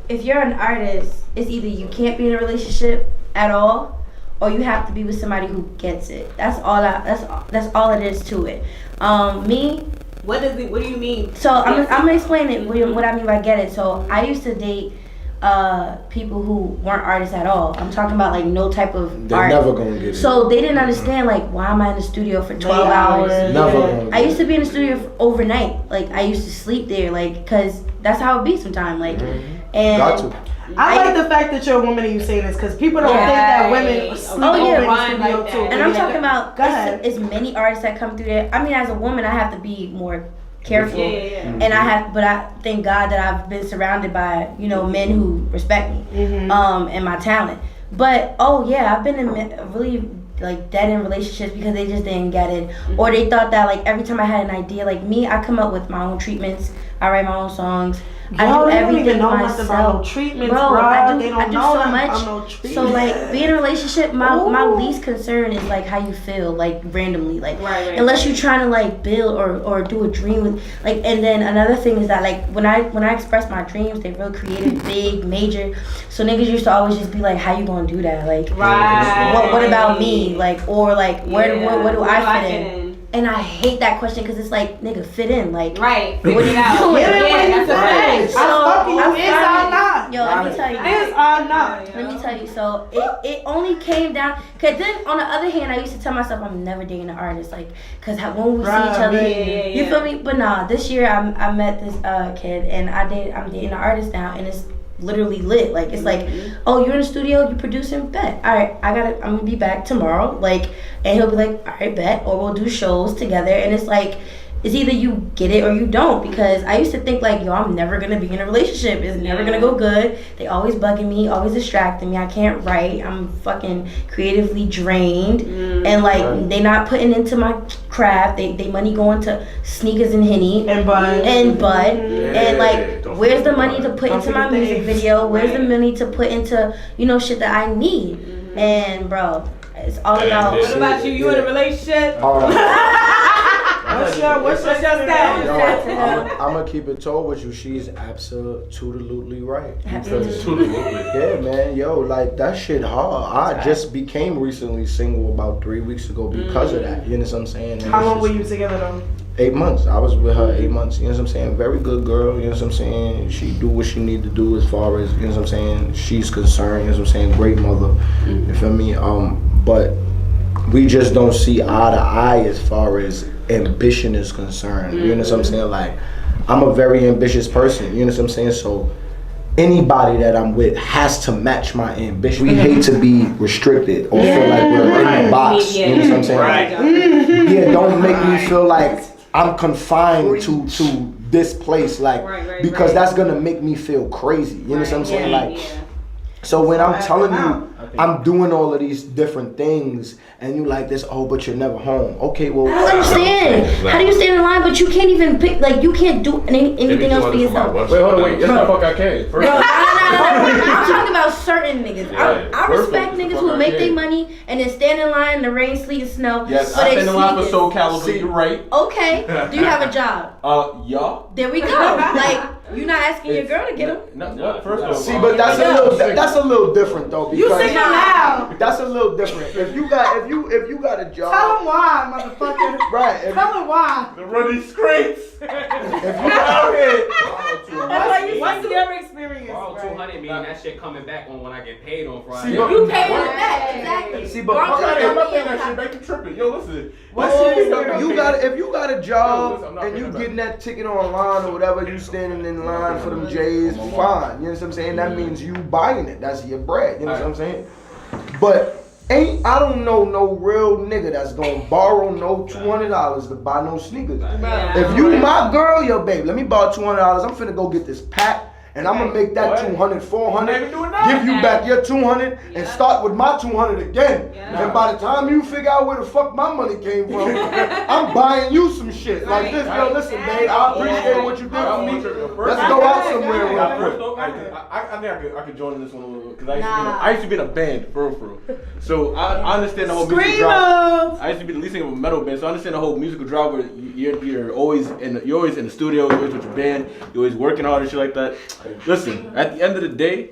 If you're an artist, it's either you can't be in a relationship at all, or you have to be with somebody who gets it. That's all it is to it. Me.
What do you mean?
So I'm gonna explain it. What I mean by get it. So I used to date people who weren't artists at all. I'm talking about like no type of
They're
art.
never gonna get it.
So they didn't understand like why am I in the studio for 12 hours?
Never gonna
I
get
used to be in the studio for overnight. Like I used to sleep there, like cause that's how it be sometimes. Like and
Got to.
I like the fact that you're a woman and you saying this because people don't think that women sleep over in the studio
like
too.
that.
And I'm talking about
Go ahead.
it's many artists that come through there. I mean, as a woman, I have to be more careful,
Yeah.
and but I thank God that I've been surrounded by men who respect me, and my talent. But I've been in really like dead end relationships because they just didn't get it, or they thought that like every time I had an idea, like me, I come up with my own treatments. I write my own songs. I do everything myself.
No treatments,
bro. I do so much.
No
so like being in a relationship, my least concern is like how you feel, like randomly, like unless you're trying to like build or do a dream with like. And then another thing is that like when I express my dreams, they real creative, big, major. So niggas used to always just be like, how you gonna do that? Like what about me? Like or like where do I fit in? And I hate that question because it's like, nigga, fit in. Like,
Right.
What are you
Yeah,
doing?
that's a fact.
I'm inside not.
Yo, let me tell you.
Inside not.
Let me tell you. So it only came down. Cause then on the other hand, I used to tell myself I'm never dating an artist. Like, cause when we see each other, you feel me? But nah, this year I met this kid and I'm dating an artist now, and it's literally lit. Like it's like, oh, you're in the studio, you producing, bet. All right, I'm gonna be back tomorrow. Like, and he'll be like, all right, bet, or we'll do shows together. And it's like, it's either you get it or you don't. Because I used to think like, yo, I'm never gonna be in a relationship. It's never gonna go good. They always bugging me, always distracting me. I can't write. I'm fucking creatively drained, and like they not putting into my craft. They money going to sneakers and Henny and Bud and like where's the money to put into my music video? Where's the money to put into shit that I need? And bro, it's all about.
What about you? You in a relationship? What's your status?
I'm gonna keep it told with you. She's absolutely right.
Absolutely.
Yeah, man. Yo, like that shit hard. I just became recently single about 3 weeks ago because of that. You know what I'm saying? And
how long were you together though?
8 months. I was with her 8 months. You know what I'm saying? Very good girl. You know what I'm saying? She do what she need to do as far as, you know what I'm saying, she's concerned. You know what I'm saying? Great mother. You feel me? But we just don't see eye to eye as far as ambition is concerned. You know what I'm saying? Like, I'm a very ambitious person. You know what I'm saying? So anybody that I'm with has to match my ambition. We hate to be restricted or feel like we're in a box. You know what I'm saying? Like, yeah, don't make me feel like I'm confined to this place, like because that's gonna make me feel crazy. You know what I'm saying? Like, so when I'm telling you I'm doing all of these different things, and you like this, but you're never home. Okay, well,
I don't understand. How do you stand in line, but you can't even pick, like, you can't do anything else for yourself?
Wait, hold on, that's not fuck I can.
No, I'm talking about certain niggas. I respect niggas who make their money and then stand in line in the rain, sleet, and snow.
Yes, I stand in line for SoCal, you're right.
Okay, do you have a job?
Yeah.
There we go. Like, you're not asking your girl to get him.
No, first of all.
See, but that's a little different though. Because
You single now.
That's a little different. If you got a job.
Tell them why, motherfucker.
Right.
Tell them why.
The running scrapes.
If you out here.
What's your experience?
Borrow 200 mean that shit coming back on when I get paid on Friday.
See,
You pay it back, exactly.
See, but
I'm not paying that shit back. You tripping. Yo, listen.
if you got a job and you getting that ticket online or whatever, you standing in line for them J's, fine. You know what I'm saying? That means you buying it. That's your bread. You know what I'm saying? But I don't know no real nigga that's gonna borrow no $200 to buy no sneakers. If you my girl, yo babe, let me borrow $200. I'm finna go get this pack. And I'm gonna make that 200, 400, give you back your 200, and start with my 200 again. And by the time you figure out where the fuck my money came from, I'm buying you some shit like this. Yo, listen, babe, I appreciate what you did for me. Let's go out somewhere real quick.
I think I could join in this one a little bit because I used to be in a band, for real. So I understand the whole musical drive. I used to be the lead singer of a metal band, so I understand the whole musical drive where you're always in the studio, you're always with your band, you're always working hard and shit like that. Listen, at the end of the day,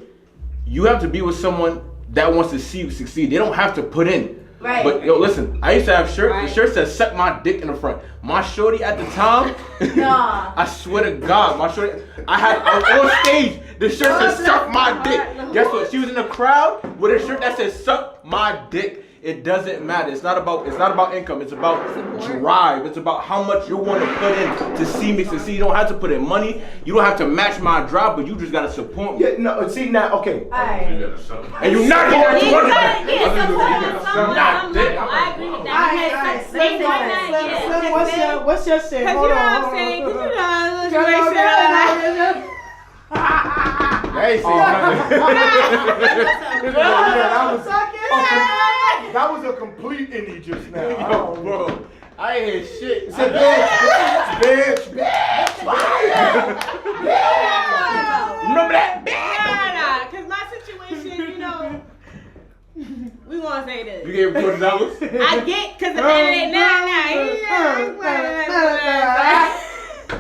you have to be with someone that wants to see you succeed. They don't have to put in.
Right.
But yo, listen, I used to have shirts. The shirt said "suck my dick" in the front. My shorty at the time,
Nah.
I swear to God, my shorty. I was on stage. The shirt said "suck my dick." Guess what? She was in the crowd with a shirt that said "suck my dick." It doesn't matter. It's not about income. It's about drive. It's about how much you want to put in to see me succeed. You don't have to put in money. You don't have to match my drive, but you just gotta support me.
Yeah, no, see now, okay.
Alright.
And you're not getting that 200.
I agree with that.
Slim, what's your shit?
Cause you know what I'm saying? Cause you know,
Hey, see,
that was a complete indie just now.
yo, bro, I ain't hear shit.
It's a bitch.
Remember that?
nah. Cause my situation, you know, we wanna say this.
You gave him $20?
I get, cause the end of the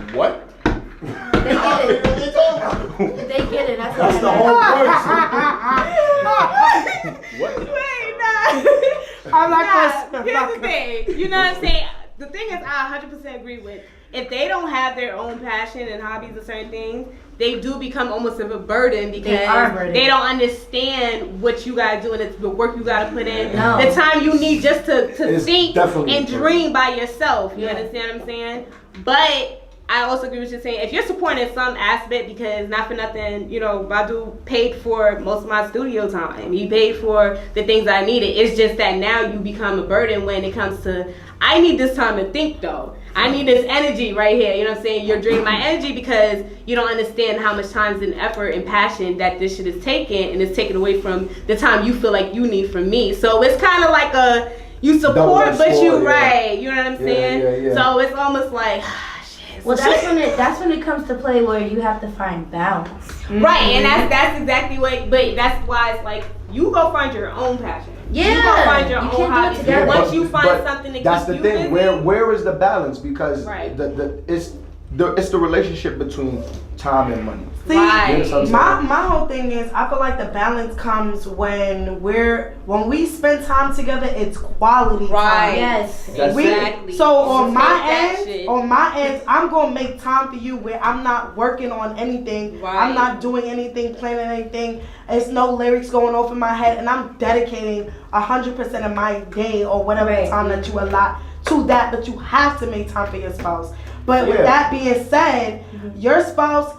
day,
What?
They get it. They get it.
That's the whole person.
What?
Wait, nah.
I'm not
Here's the thing. You know what I'm saying? The thing is, I 100% agree with. If they don't have their own passion and hobbies or certain things, they do become almost of a burden because they don't understand what you gotta do and it's the work you gotta put in.
No.
The time you need just to
It's
think
definitely
and dream by yourself. You understand what I'm saying? But I also agree with you saying if you're supporting in some aspect, because not for nothing, you know, Badu paid for most of my studio time. He paid for the things I needed. It's just that now you become a burden when it comes to, I need this time to think though. I need this energy right here. You know what I'm saying? You're draining my energy because you don't understand how much time and effort and passion that this shit is taking, and it's taken away from the time you feel like you need from me. So it's kind of like a, you support, but you right. You know what I'm saying?
Yeah.
So it's almost like,
Well, that's when it comes to play where you have to find balance.
right, and that's exactly what. But that's why it's like you go find your own passion.
Yeah,
you go find your
you
own
can't do it
hobby.
together.
Once you find something to
that's
keep
the
you
thing.
busy,
Where is the balance? Because
Right.
it's the relationship between time and money.
See,
Right.
my whole thing is I feel like the balance comes when we spend time together, it's quality
Right.
time.
Yes.
That's
exactly.
So on
that shit.
my end, I'm gonna make time for you where I'm not working on anything.
Right.
I'm not doing anything, planning anything. It's no lyrics going off in my head, and I'm dedicating 100% of my day or whatever
Right.
time that you allot to that. But you have to make time for your spouse. But with
Yeah.
that being said, your spouse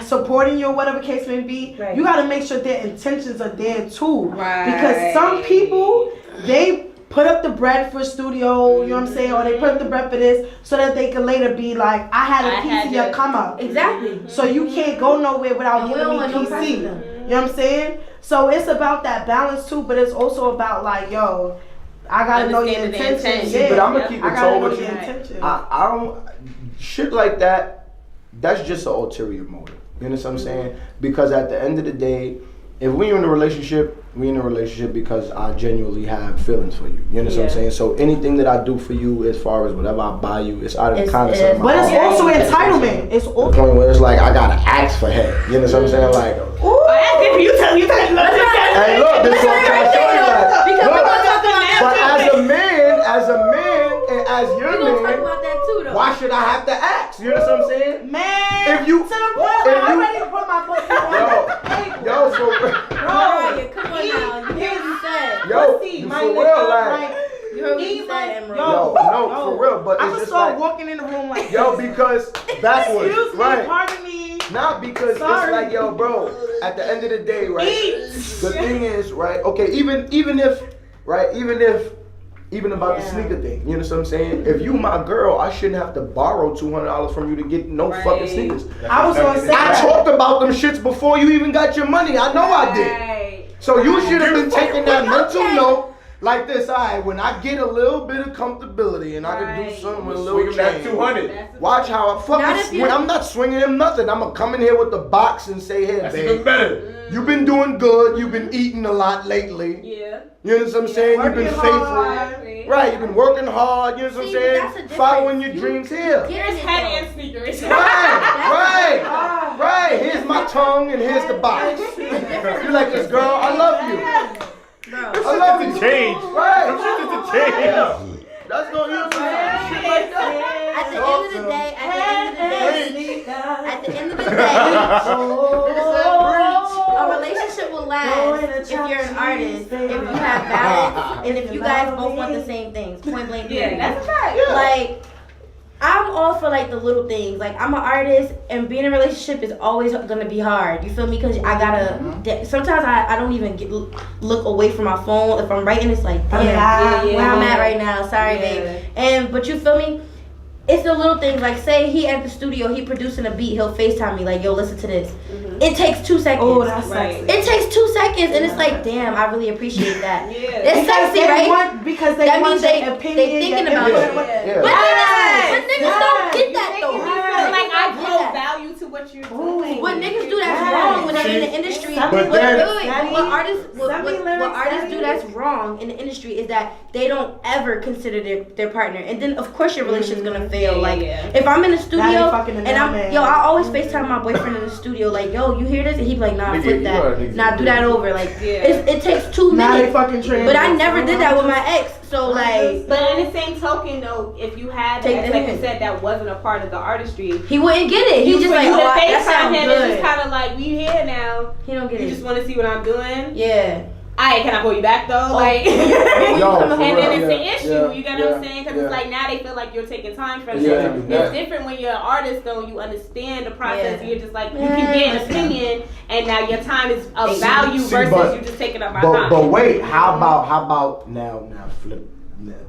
supporting you or whatever case may be,
Right.
you got to make sure their intentions are there too.
Right.
Because some people, they put up the bread for studio, you know what I'm saying, or they put up the bread for this so that they can later be like, I had a piece of your come up.
Exactly.
So you can't go nowhere without
And we
giving
don't
me
want no
PC.
precedent.
You know what I'm saying? So it's about that balance too, but it's also about like, yo, I gotta know your
Understanding the
intentions.
intent.
Yeah,
But I'm gonna keep
I
it
gotta
told
know
with
your
you.
intentions.
I don't shit like that. That's just an ulterior motive. You know what I'm saying? Because at the end of the day, if we in a relationship, we in a relationship because I genuinely have feelings for you. You know what I'm saying? So anything that I do for you, as far as whatever I buy you, it's out of the kindness of my
But it's
heart.
also entitlement. It's
The
also
point where it's like I gotta ask for head. You know what I'm saying? Like,
you tell
hey, look, this is what I'm trying to show you. Like, look, but as a man, and as your
We're gonna talk
man,
about that too, though.
why should I have to ask? You know what I'm saying?
man.
If you,
to the point where I'm ready to put my pussy on the table.
yo, for
Mariah, come on now. You hear what you said.
yo,
Pussy,
you
my
for
nigga,
real, like,
You heard what
Eat
you
my-
said, Emerald.
yo,
no, for real, but
I'm
it's
gonna
just
start
like,
walking in the room like
yo,
this.
because backwards,
Excuse me,
right?
pardon me.
Not because
Sorry.
it's like, yo, bro, at the end of the day, right?
Eat.
The thing is, right, okay, even about the sneaker thing, you know what I'm saying? If you my girl, I shouldn't have to borrow $200 from you to get no fucking sneakers.
I was gonna say
I
that.
talked about them shits before you even got your money. I know I did. So you should have been taking that mental note like this. Alright, when I get a little bit of comfortability and I can do something with a little
Swing that
change.
200.
Watch how I
Not
fucking
if
swing.
you-
I'm not swinging him nothing. I'm gonna come in here with the box and say, hey,
That's
babe,
even better.
you've been doing good. You've been eating a lot lately.
Yeah.
You know what I'm saying? You've been
Working
faithful.
hard.
Right, you've been working hard. You know what I'm
See,
saying?
that's a difference.
Following your
You
dreams here.
Here's head and sneakers.
Right. Here's my tongue and here's the box. You like this girl? I love you.
Bro.
I love you.
Change.
Right. That's gonna use some shit like that.
At the end of the day, at the end of the day, a relationship will last if you're an artist, if you have balance, and if you guys both want the same things. Point blank.
Yeah, that's a fact.
Like, I'm all for like the little things. Like, I'm an artist, and being in a relationship is always gonna be hard. You feel me? Because I gotta. Sometimes I don't even look away from my phone. If I'm writing, it's like, damn, where I'm at right now. Sorry, babe. But you feel me? It's the little things. Like, say he at the studio, he producing a beat. He'll FaceTime me like, yo, listen to this. It takes 2 seconds.
Oh, that's sexy.
It takes 2 seconds, and it's like, damn, I really appreciate that. It's
because
sexy, right?
Because they
that
want
means
your
they
opinion.
thinking about you. But niggas don't get that though.
You feel like I hold value to what you're doing.
What niggas do that's wrong when they're in the industry.
But
What
then-
artists do that's wrong in the industry is that they don't ever consider their partner, and then of course your relationship's gonna fail. Like if I'm in the studio and I always FaceTime my boyfriend in the studio like, yo, you hear this? And he be like, nah, flip that, nah, do that over. Like it takes 2 minutes. But I never did that with my ex. So like,
but in the same token though, if you had that, like you said, that wasn't a part of the artistry,
he wouldn't get it. He just like, oh, that sounds good.
It's just kind of like, we here now.
He don't get it.
You just want to see what I'm doing.
Yeah.
Can I pull you back though? Like,
Yo,
and then it's an issue. You get what I'm saying? Because it's like now they feel like you're taking time from them. It's different when you're an artist though. You understand the process. You're just like, you can get an opinion, and now your time is of value versus you just taking up my time.
But wait, how about now flip?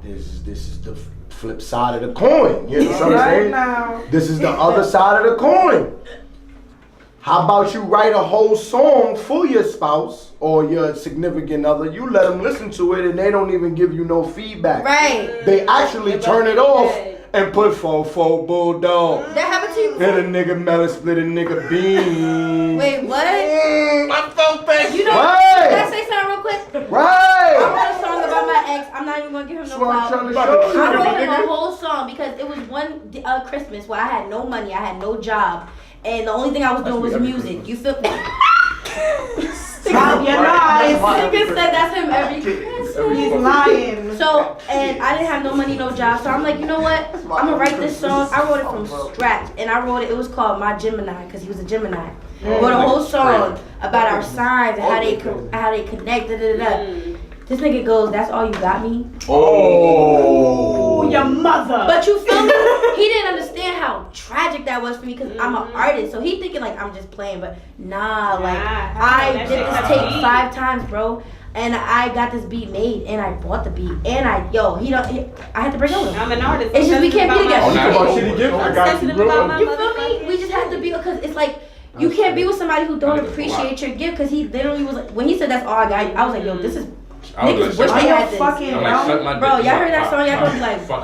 This is the flip side of the coin. You know what I'm saying? This is the other side of the coin. How about you write a whole song for your spouse or your significant other? You let them listen to it and they don't even give you no feedback.
Right.
They actually turn it off and put 4-4 bulldog.
That happened to you?
Hit a nigga melon, split a nigga bean.
Wait, what?
I felt that.
You know,
Right.
can I say something real quick?
Right.
I wrote a song about my ex. I'm not even gonna give him no
That's what I'm
clout.
trying to show you.
I wrote him a whole song because it was one Christmas where I had no money, I had no job, and the only thing I was doing was music. You feel me?
Stop your lies.
Nigga said that's him every Christmas.
He's lying.
So, and I didn't have no money, no job. So I'm like, you know what? I'm gonna write this song. I wrote it from scratch, and I wrote it. It was called My Gemini because he was a Gemini. I wrote a whole song about our signs and how they connect. This nigga goes, that's all you got me?
Oh,
your mother.
But you feel me? He didn't understand how tragic that was for me because I'm an artist. So he thinking like I'm just playing, but nah, like I did this take 5 times, bro. And I got this beat made, and I bought the beat, and I had to break up with him.
I'm an artist.
It's just we can't be together.
I got you, bro.
You feel me? We just have to be, because it's like, you can't be with somebody who don't appreciate your gift, because he literally was like, when he said that's all I got, I was like, yo, this is, niggas wish they had this. Bro, y'all heard that song, y'all gonna be like, what?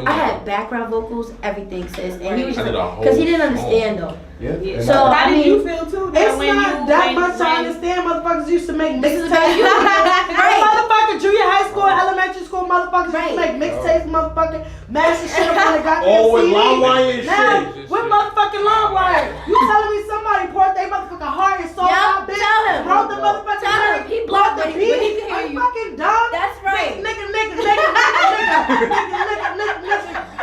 I had background vocals, everything, sis, and he was just like, because he didn't understand though.
Yeah.
So
how did you feel too?
It's not that much to understand. Motherfuckers used to make mixtapes.
Right.
Motherfucker, junior high school, elementary school, motherfuckers used to make mixtapes, motherfucking master shit up on the goddamn
with
CD.
LimeWire and
Now,
shit.
with motherfucking LimeWire. You telling me somebody poured their motherfucking heart and soul out, bitch?
Tell him.
Wrote the motherfucking
Tell him. He blocked
the
it,
beat.
but he can hear
Are you
you.
fucking dumb?
That's right.
Nigga.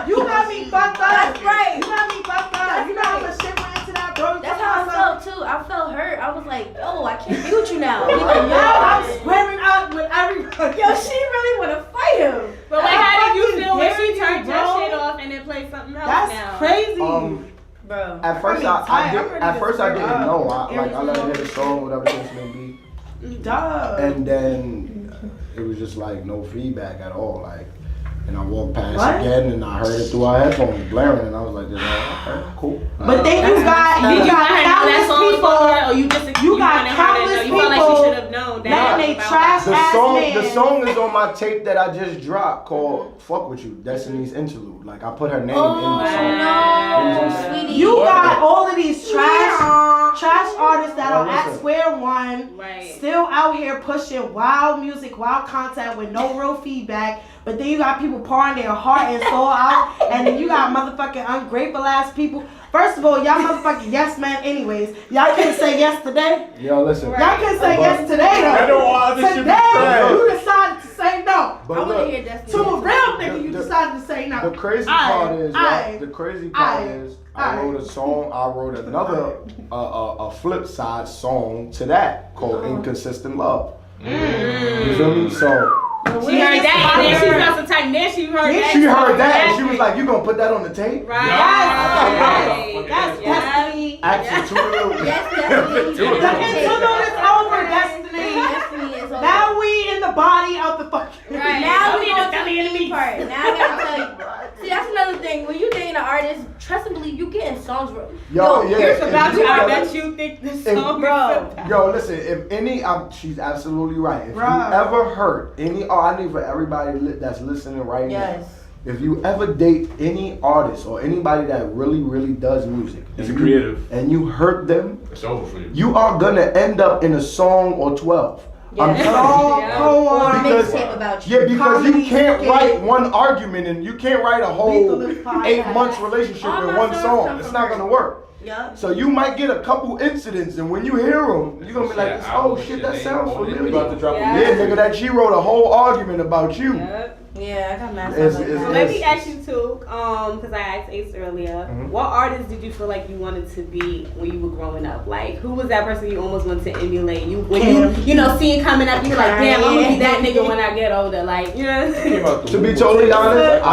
You got me fucked up.
That's right.
You got me fucked up. You know how much shit went into that, bro.
That's how I felt too. I felt hurt. I was like, yo, I can't be with you now. He like, yo,
I'm squaring up with everybody.
yo, she really wanna fight him.
But like, how did you feel when
dare
she
you,
turned
bro?
your shit off and then played something else
That's
now?
crazy.
Bro.
At first, I didn't know. I let her hear the song, whatever the case may be.
Duh.
And then it was just like no feedback at all. Like, and I walked past again and I heard it through our headphones blaring, and I was like, okay, cool.
But then you got countless people.
Or you just
You got countless
you felt like she
people
should have known that.
letting they trash
The
ass
song is on my tape that I just dropped called "Fuck With You," Destiny's Interlude. Like I put her name in the song.
No, sweetie.
You got all of these trash artists that are at
listen.
square one, still out here pushing wild music, wild content with no real feedback. But then you got people pouring their heart and soul out, and then you got motherfucking ungrateful ass people. First of all, y'all motherfucking yes man anyways. Y'all couldn't say yes today.
Yo, listen.
Y'all couldn't say yes today though. Today you decided to say no. real.
But
I want to
look,
hear Destiny.
To a real nigga,
The-
you
the-
decided to say no.
the crazy part is,
I
I wrote a song. I wrote another a flip side song to that called "Inconsistent Love." You feel me? So.
She heard that, and then she felt some type. Then she heard that.
She heard that, and she was like, "You gonna put that on the tape?"
Right.
Yes. That's Destiny.
Actually,
Yes, Destiny.
The interlude is over, Destiny.
Destiny is over.
Now we in the body of the fucking.
Right.
Now we
need
on
to
to
tell
the
me in the
meat part. Now I gotta tell you. See, that's another thing. When you dating an artist, trust and believe, you getting songs wrong.
Yo, yeah.
Here's about
if
you. I
gotta-
bet you think this song
Bro.
Yo, listen. If any, she's absolutely right. If
Bruh.
you ever heard any, I need for everybody that's listening right
Yes.
now. If you ever date any artist or anybody that really, really does music,
It's
and
creative.
and you hurt them,
It's over for you.
you are gonna end up in a song or 12. I'm
Yes.
telling you.
Go
Or a
on.
Because-
mixtape about you.
Yeah, because you
Comedy
can't
skit.
write one argument and you can't write a whole
Lethal is podcast.
8 months relationship
All
in
my
one
songs
song.
come
It's
from
not
her.
gonna work.
Yup.
So you might get a couple incidents, and when you hear them, you're gonna be like,
Yeah,
"Oh
I
shit,
wish
that
it
sounds
ain't on it.
familiar."
You about to drop
Yeah.
a
Yeah, nigga, that she wrote a whole argument about you.
Yep.
Yeah, I got mad
It's-
songs like
it's-
So
that.
let me ask you too, because I asked Ace earlier.
Mhm.
What artist did you feel like you wanted to be when you were growing up? Like, who was that person you almost wanted to emulate? You when you know seeing coming up, you were like, damn, I'm gonna be that nigga when I get older. Like, you know.
To be totally honest,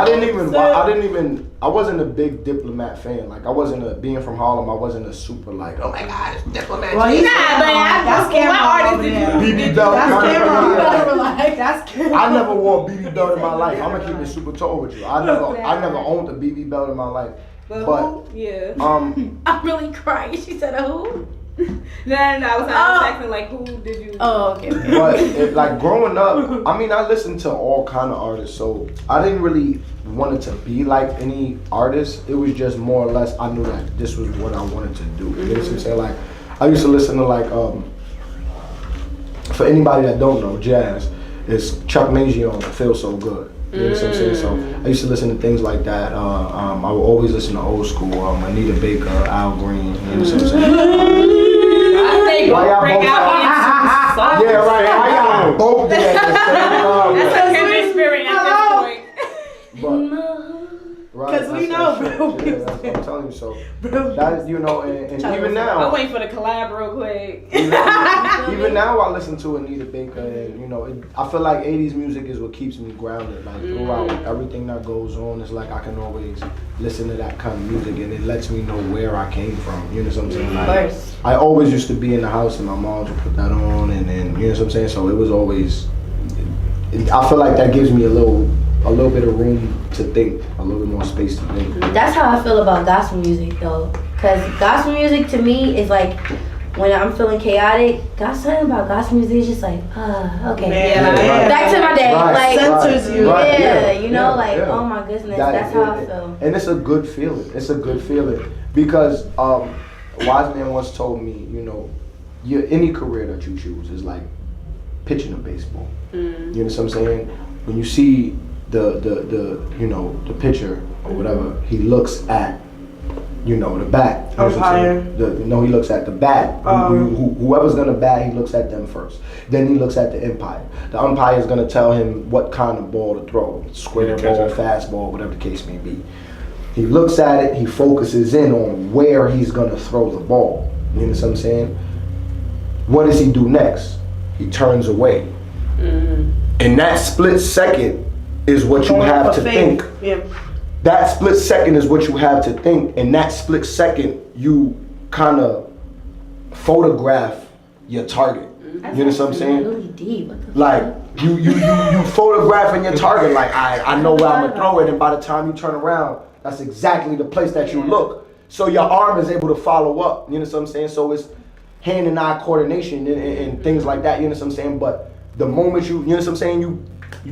I wasn't a big Diplomat fan. Like, I wasn't being from Harlem, I wasn't a super like, oh my god, it's Diplomat.
Well, he's
Nah, but
that's
what
Cameron
artist
over
did
there.
you?
BB Bell.
That's
kinda-
Cameron.
yeah.
That's Cameron.
I never wore BB belt in my life. I'm gonna keep it super tall with you. I never owned a BB belt in my life.
But
But
who? Yeah.
I'm really crying. She said, who?
No, I was asking like, who did you?
Oh, okay.
But like growing up, I mean, I listened to all kind of artists, so I didn't really want it to be like any artist. It was just more or less I knew that this was what I wanted to do. You know what I'm saying? Like I used to listen to like for anybody that don't know, jazz is Chuck Mangione, Feel So Good. You know what I'm saying? So I used to listen to things like that. I would always listen to old school, Anita Baker, Al Green. You know what I'm saying? Why y'all
break
both-
out
Yeah, right. Why y'all both do that at the same time?
That's a kindred spirit at this point.
But,
'Cause we
that's
know,
that shit.
bro.
Yeah, that's what I'm telling you. So that you know, and even
I'm
now,
waiting for the collab real quick.
even now, I listen to Anita Baker, and you know, I feel like '80s music is what keeps me grounded. Like throughout everything that goes on, it's like I can always listen to that kind of music, and it lets me know where I came from. You know what I'm saying? Like, I always used to be in the house, and my mom would put that on, and then you know what I'm saying. So it was always. I feel like that gives me a little bit of room to think, a little bit more space to think.
That's how I feel about gospel music though. Cause gospel music to me is like, when I'm feeling chaotic, something about gospel music is just like, okay.
Yeah.
Back to my day.
Right,
like,
Centers you.
right,
yeah, you know,
yeah,
like,
yeah.
oh my goodness, that's how I feel.
And it's a good feeling. It's a good feeling because a wise man once told me, you know, any career that you choose is like pitching a baseball. You know what I'm saying? When you see the you know the pitcher or whatever, he looks at you know the bat. You know what I'm
Umpire.
saying? No, he looks at the bat. Whoever's gonna bat, he looks at them first. Then he looks at the umpire. The umpire is gonna tell him what kind of ball to throw: square ball, fastball, whatever the case may be. He looks at it. He focuses in on where he's gonna throw the ball. You know what I'm saying? What does he do next? He turns away. And that split second is what you have to think.
Yeah.
That split second is what you have to think. And that split second, you kind of photograph your target. You know what I'm saying?
Really deep. What the
Like
fuck?
you photographing your target. Like I know where I'm gonna throw it, and by the time you turn around, that's exactly the place that you look. So your arm is able to follow up. You know what I'm saying? So it's hand and eye coordination and things like that. You know what I'm saying? But the moment you know what I'm saying, you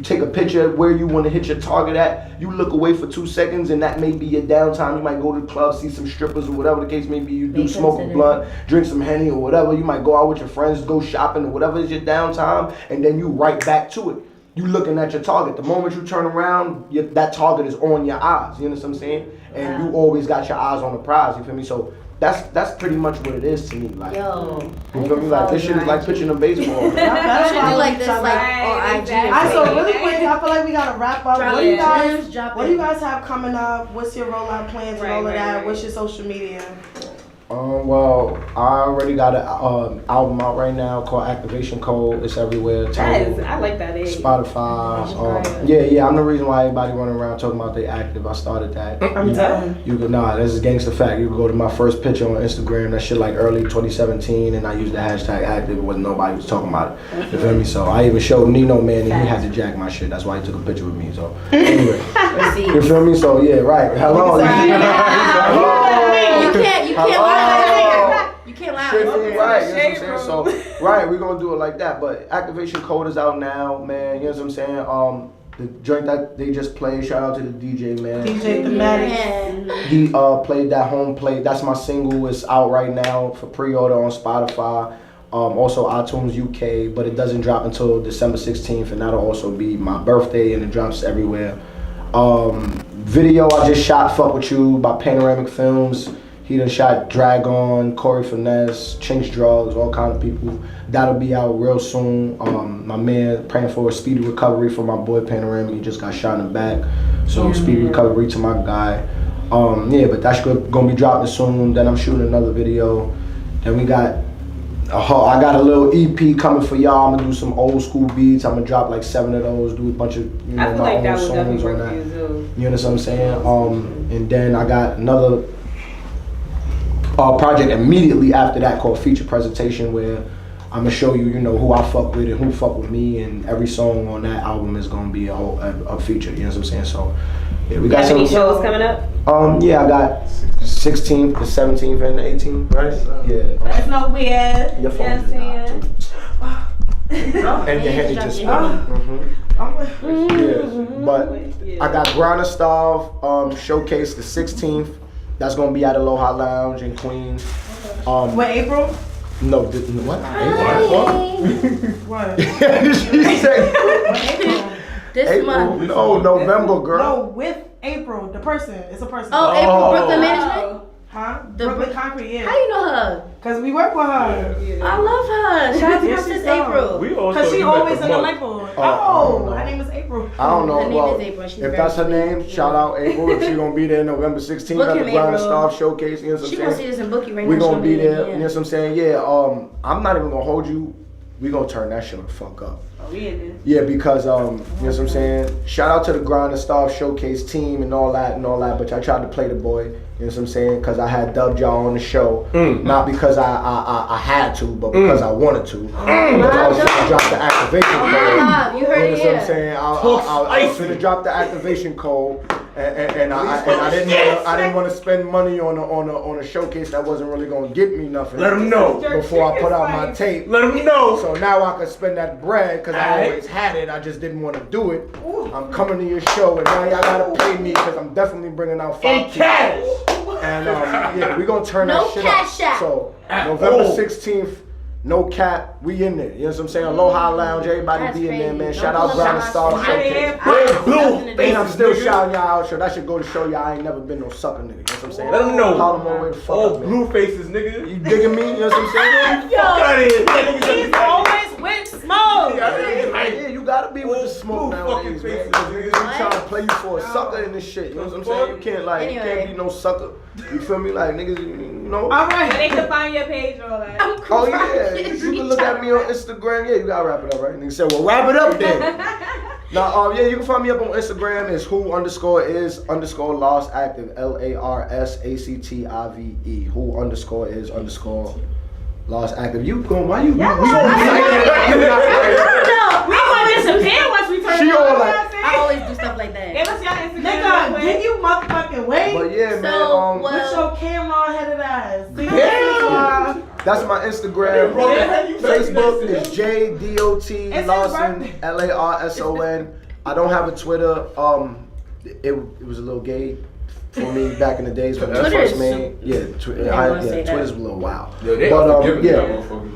take a picture of where you want to hit your target at, you look away for 2 seconds, and that may be your downtime. You might go to the club, see some strippers or whatever the case may be. You do smoke a blunt, drink some Henny or whatever. You might go out with your friends, go shopping or whatever is your downtime, and then you right back to it. You looking at your target. The moment you turn around, that target is on your eyes. You know what I'm saying? And you always got your eyes on the prize. You feel me? So that's pretty much what it is to me. Like,
Yo,
you feel me? Like this shit is like pitching a baseball.
That's
should
why
do
I
like this, like on IG.
I so really quick. I feel like we gotta wrap up. What do you guys?
Drop
What do you guys have coming up? What's your rollout plans and all of that? What's your social media?
Well, I already got an album out right now called Activation Code. It's everywhere.
I like that.
Spotify. Yeah. I'm the reason why everybody running around talking about they active. I started that.
I'm done.
You could this is gangster fact. You could go to my first picture on Instagram. That shit like early 2017, and I used the hashtag active. It wasn't nobody was talking about it. You feel me? So I even showed Nino man, and he had to jack my shit. That's why he took a picture with me. So anyway, you feel me? So yeah, right. Hello.
You can't lie. You can't lie.
Right, you know what I'm saying? So, right, we're gonna do it like that. But Activation Code is out now, man. You know what I'm saying? The joint that they just played, shout out to the DJ, man.
DJ Thematic.
He played that home plate. That's my single. It's out right now for pre-order on Spotify. Also iTunes UK, but it doesn't drop until December 16th, and that'll also be my birthday, and it drops everywhere. Video I just shot, Fuck With You, by Panoramic Films. He done shot Dragon, Corey Finesse, Chinch Drugs, all kind of people. That'll be out real soon. My man praying for a speedy recovery for my boy Panoramic. He just got shot in the back. So speedy recovery to my guy. But that's gonna be dropping soon. Then I'm shooting another video. Then we got I got a little EP coming for y'all. I'm gonna do some old school beats. I'm gonna drop like 7 of those, do a bunch of my own songs on that. You know what I'm saying? And then I got another project immediately after that called Feature Presentation, where I'm gonna show you, who I fuck with and who fuck with me, and every song on that album is gonna be a feature. You know what I'm saying? So yeah, we got some
any shows coming up.
I got 16th, the 17th, and the 18th. Right? Yeah.
That's no weird.
Your phone is and your head just. But I got Grinder Style showcase the 16th. That's gonna be at Aloha Lounge in Queens.
What, April?
No, what? April?
What?
She said
April.
This month.
No, November, girl.
No, with April, the person. It's a person.
Oh, April Brooklyn Management?
Huh? Brooklyn Concrete, yeah.
How you know her?
Because we work with her.
Yeah. I love her. Shout out to my sis April.
Because she always in the label. Her name is April.
I don't know.
Her name is April. She's
if that's her name, shout out April. If she's gonna be there November 16th at the Grinder Staff Showcase, you know what I'm saying?
She gonna see this in Bookie right now.
We gonna be there, you know what I'm saying? Yeah, I'm not even gonna hold you. We gonna turn that shit the fuck up. Yeah, because you know what I'm saying. Shout out to the Grinder Staff Showcase team and all that. But I tried to play the boy. You know what I'm saying? Because I had dubbed y'all on the show, not because I had to, but because I wanted to. Because I was gonna drop the activation code.
You heard it.
You know what I'm saying? I was gonna drop the activation code, and I didn't want to spend money on a showcase that wasn't really gonna get me nothing.
Let them know
before I put out my tape.
Let them know.
So now I can spend that bread because I always had it. I just didn't want to do it. I'm coming to your show, and now y'all gotta pay me because I'm definitely bringing out 5
cash.
And we're gonna turn that shit up. So November 16th, no cap, we in there. You know what I'm saying? Aloha Lounge, everybody be in there, man. Shout out Grinder Star Showcase. And I'm still shouting y'all out. So that should go to show y'all I ain't never been no sucker nigga. You know what I'm saying?
Let them know.
Call them all the way the fuck up, man.
Blue faces, nigga.
You digging me? You know what I'm saying?
Yo, he's always with smoke.
Yeah, you gotta be with the smoke nowadays, man. Niggas be trying to play you for a sucker in this shit. You know what I'm saying? You can't be no sucker. You feel me? Like niggas,
All right. They can find your page or all that.
Oh yeah, you can look at me on Instagram. Yeah, you gotta wrap it up, right? Nigga said, well, wrap it up then. Now, you can find me up on Instagram. It's who_is_Lars Active, LARSACTIVE. Who_is_Lars Active. You going? Why you?
We gonna disappear once we turn.
She all like.
I always do stuff like that.
Give us your Instagram.
Nigga, did you motherfucking wait?
But yeah,
So,
man.
What's your camera headed ass?
That's my Instagram. Facebook is JDOT Lawson LARSON. I don't have a Twitter. It was a little gay for me back in the days when I first made. Twitter's a little wild. But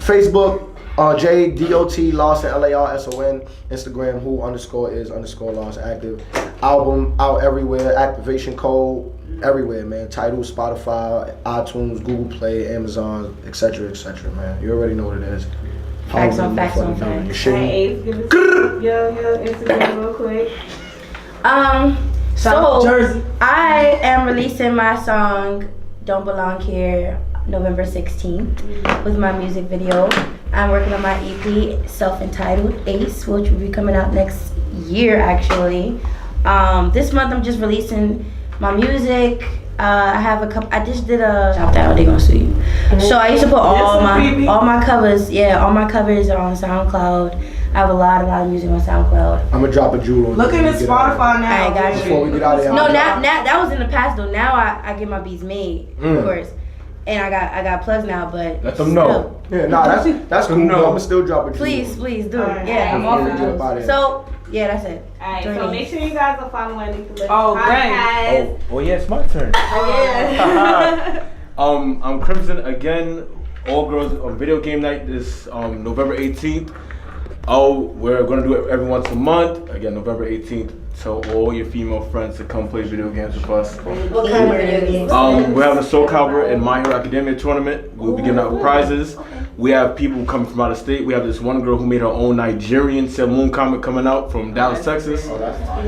Facebook. JDOT Lawson LARSON. Instagram who_is_Lars Active. Album out everywhere. Activation Code. everywhere, man. Tidal, Spotify, iTunes, Google Play, Amazon, etc., man. You already know what it is.
Facts on facts.
You shit.
Hey, give us your Instagram real quick.
South Jersey.
I am releasing my song "Don't Belong Here" November 16th with my music video. I'm working on my EP, self-entitled Ace, which will be coming out next year actually. This month I'm just releasing my music. I have a couple. I just did a drop down. They gonna sue you. So I used to put all my covers. Yeah, all my covers are on SoundCloud. I have a lot of music on SoundCloud.
I'm gonna drop a jewel on
Look at his Spotify now.
I got you.
Before we get out of here.
No, now that was in the past though. Now I get my beats made, of course, and I got plugs now. But
Let them know.
Yeah, nah, that's cool.
No.
I'm gonna still drop a jewel.
Please do.
Alright.
Yeah, I'm
Yeah,
off
jump out
of
of
it.
here.
So yeah, that's it.
Alright,
Join
so
in.
make sure you guys are following Lethal Lips
Oh,
podcast.
Oh yeah, it's my turn.
Yeah.
I'm Crimson again. All girls video game night this November 18th. Oh, we're gonna do it every once a month. Again, November 18th. Tell all your female friends to come play video games with us.
What kind of video games?
We're having a Soul Calibur and My Hero Academia tournament. We'll be giving out prizes. We have people coming from out of state. We have this one girl who made her own Nigerian Sailor Moon comic coming out from Dallas, Texas.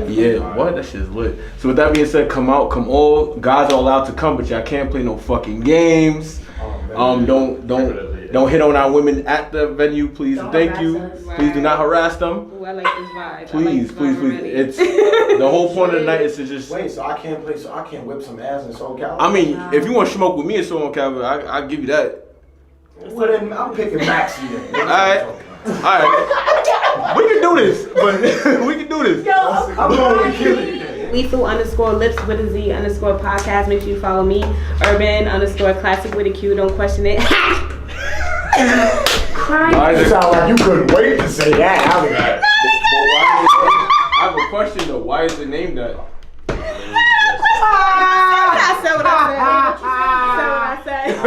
Yeah, what? That shit's lit. So with that being said, come out, come all. Guys are allowed to come, but y'all can't play no fucking games. Don't hit on our women at the venue, please.
Don't
Thank you.
harass us.
Please do not harass them.
Ooh, I like this vibe.
Please. It's the whole point of the night is to just.
Wait, so I can't whip some ass in Soul Calibur?
I mean, if you want to smoke with me in Soul Calibur, I'll give you that.
Well, then I'm picking Maxie then.
Alright. We can do this, but we can do this.
I'm going to kill it.
Lethal_lips with a Z_ podcast. Make sure you follow me. Urban_classic with a Q. Don't question it.
It sound like you couldn't wait to say that.
I have a question though. Why is it named that?
I said what I said. We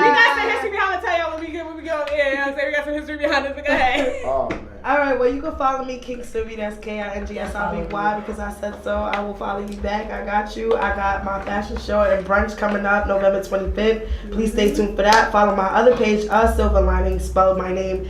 got some history behind it. Tell y'all when we go. Yeah, we got some history behind it. Go ahead.
Oh man.
Alright, well you can follow me, King Sylvie, that's KINGSIVY, because I said so. I will follow you back. I got you. I got my fashion show and brunch coming up November 25th. Please stay tuned for that. Follow my other page, Silver Lining, spell my name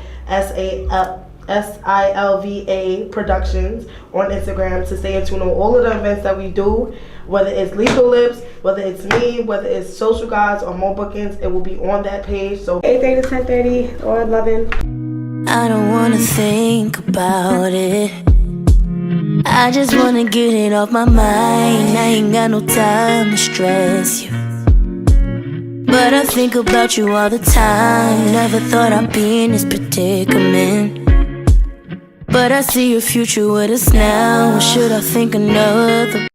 SILVA Productions on Instagram to stay in tune on all of the events that we do. Whether it's Lethal Lips, whether it's me, whether it's social guides or more bookings, it will be on that page. So
8:30 to 10:30 or 11.
I don't wanna think about it. I just wanna get it off my mind. I ain't got no time to stress you, but I think about you all the time. Never thought I'd be in this predicament, but I see your future with us now. Should I think another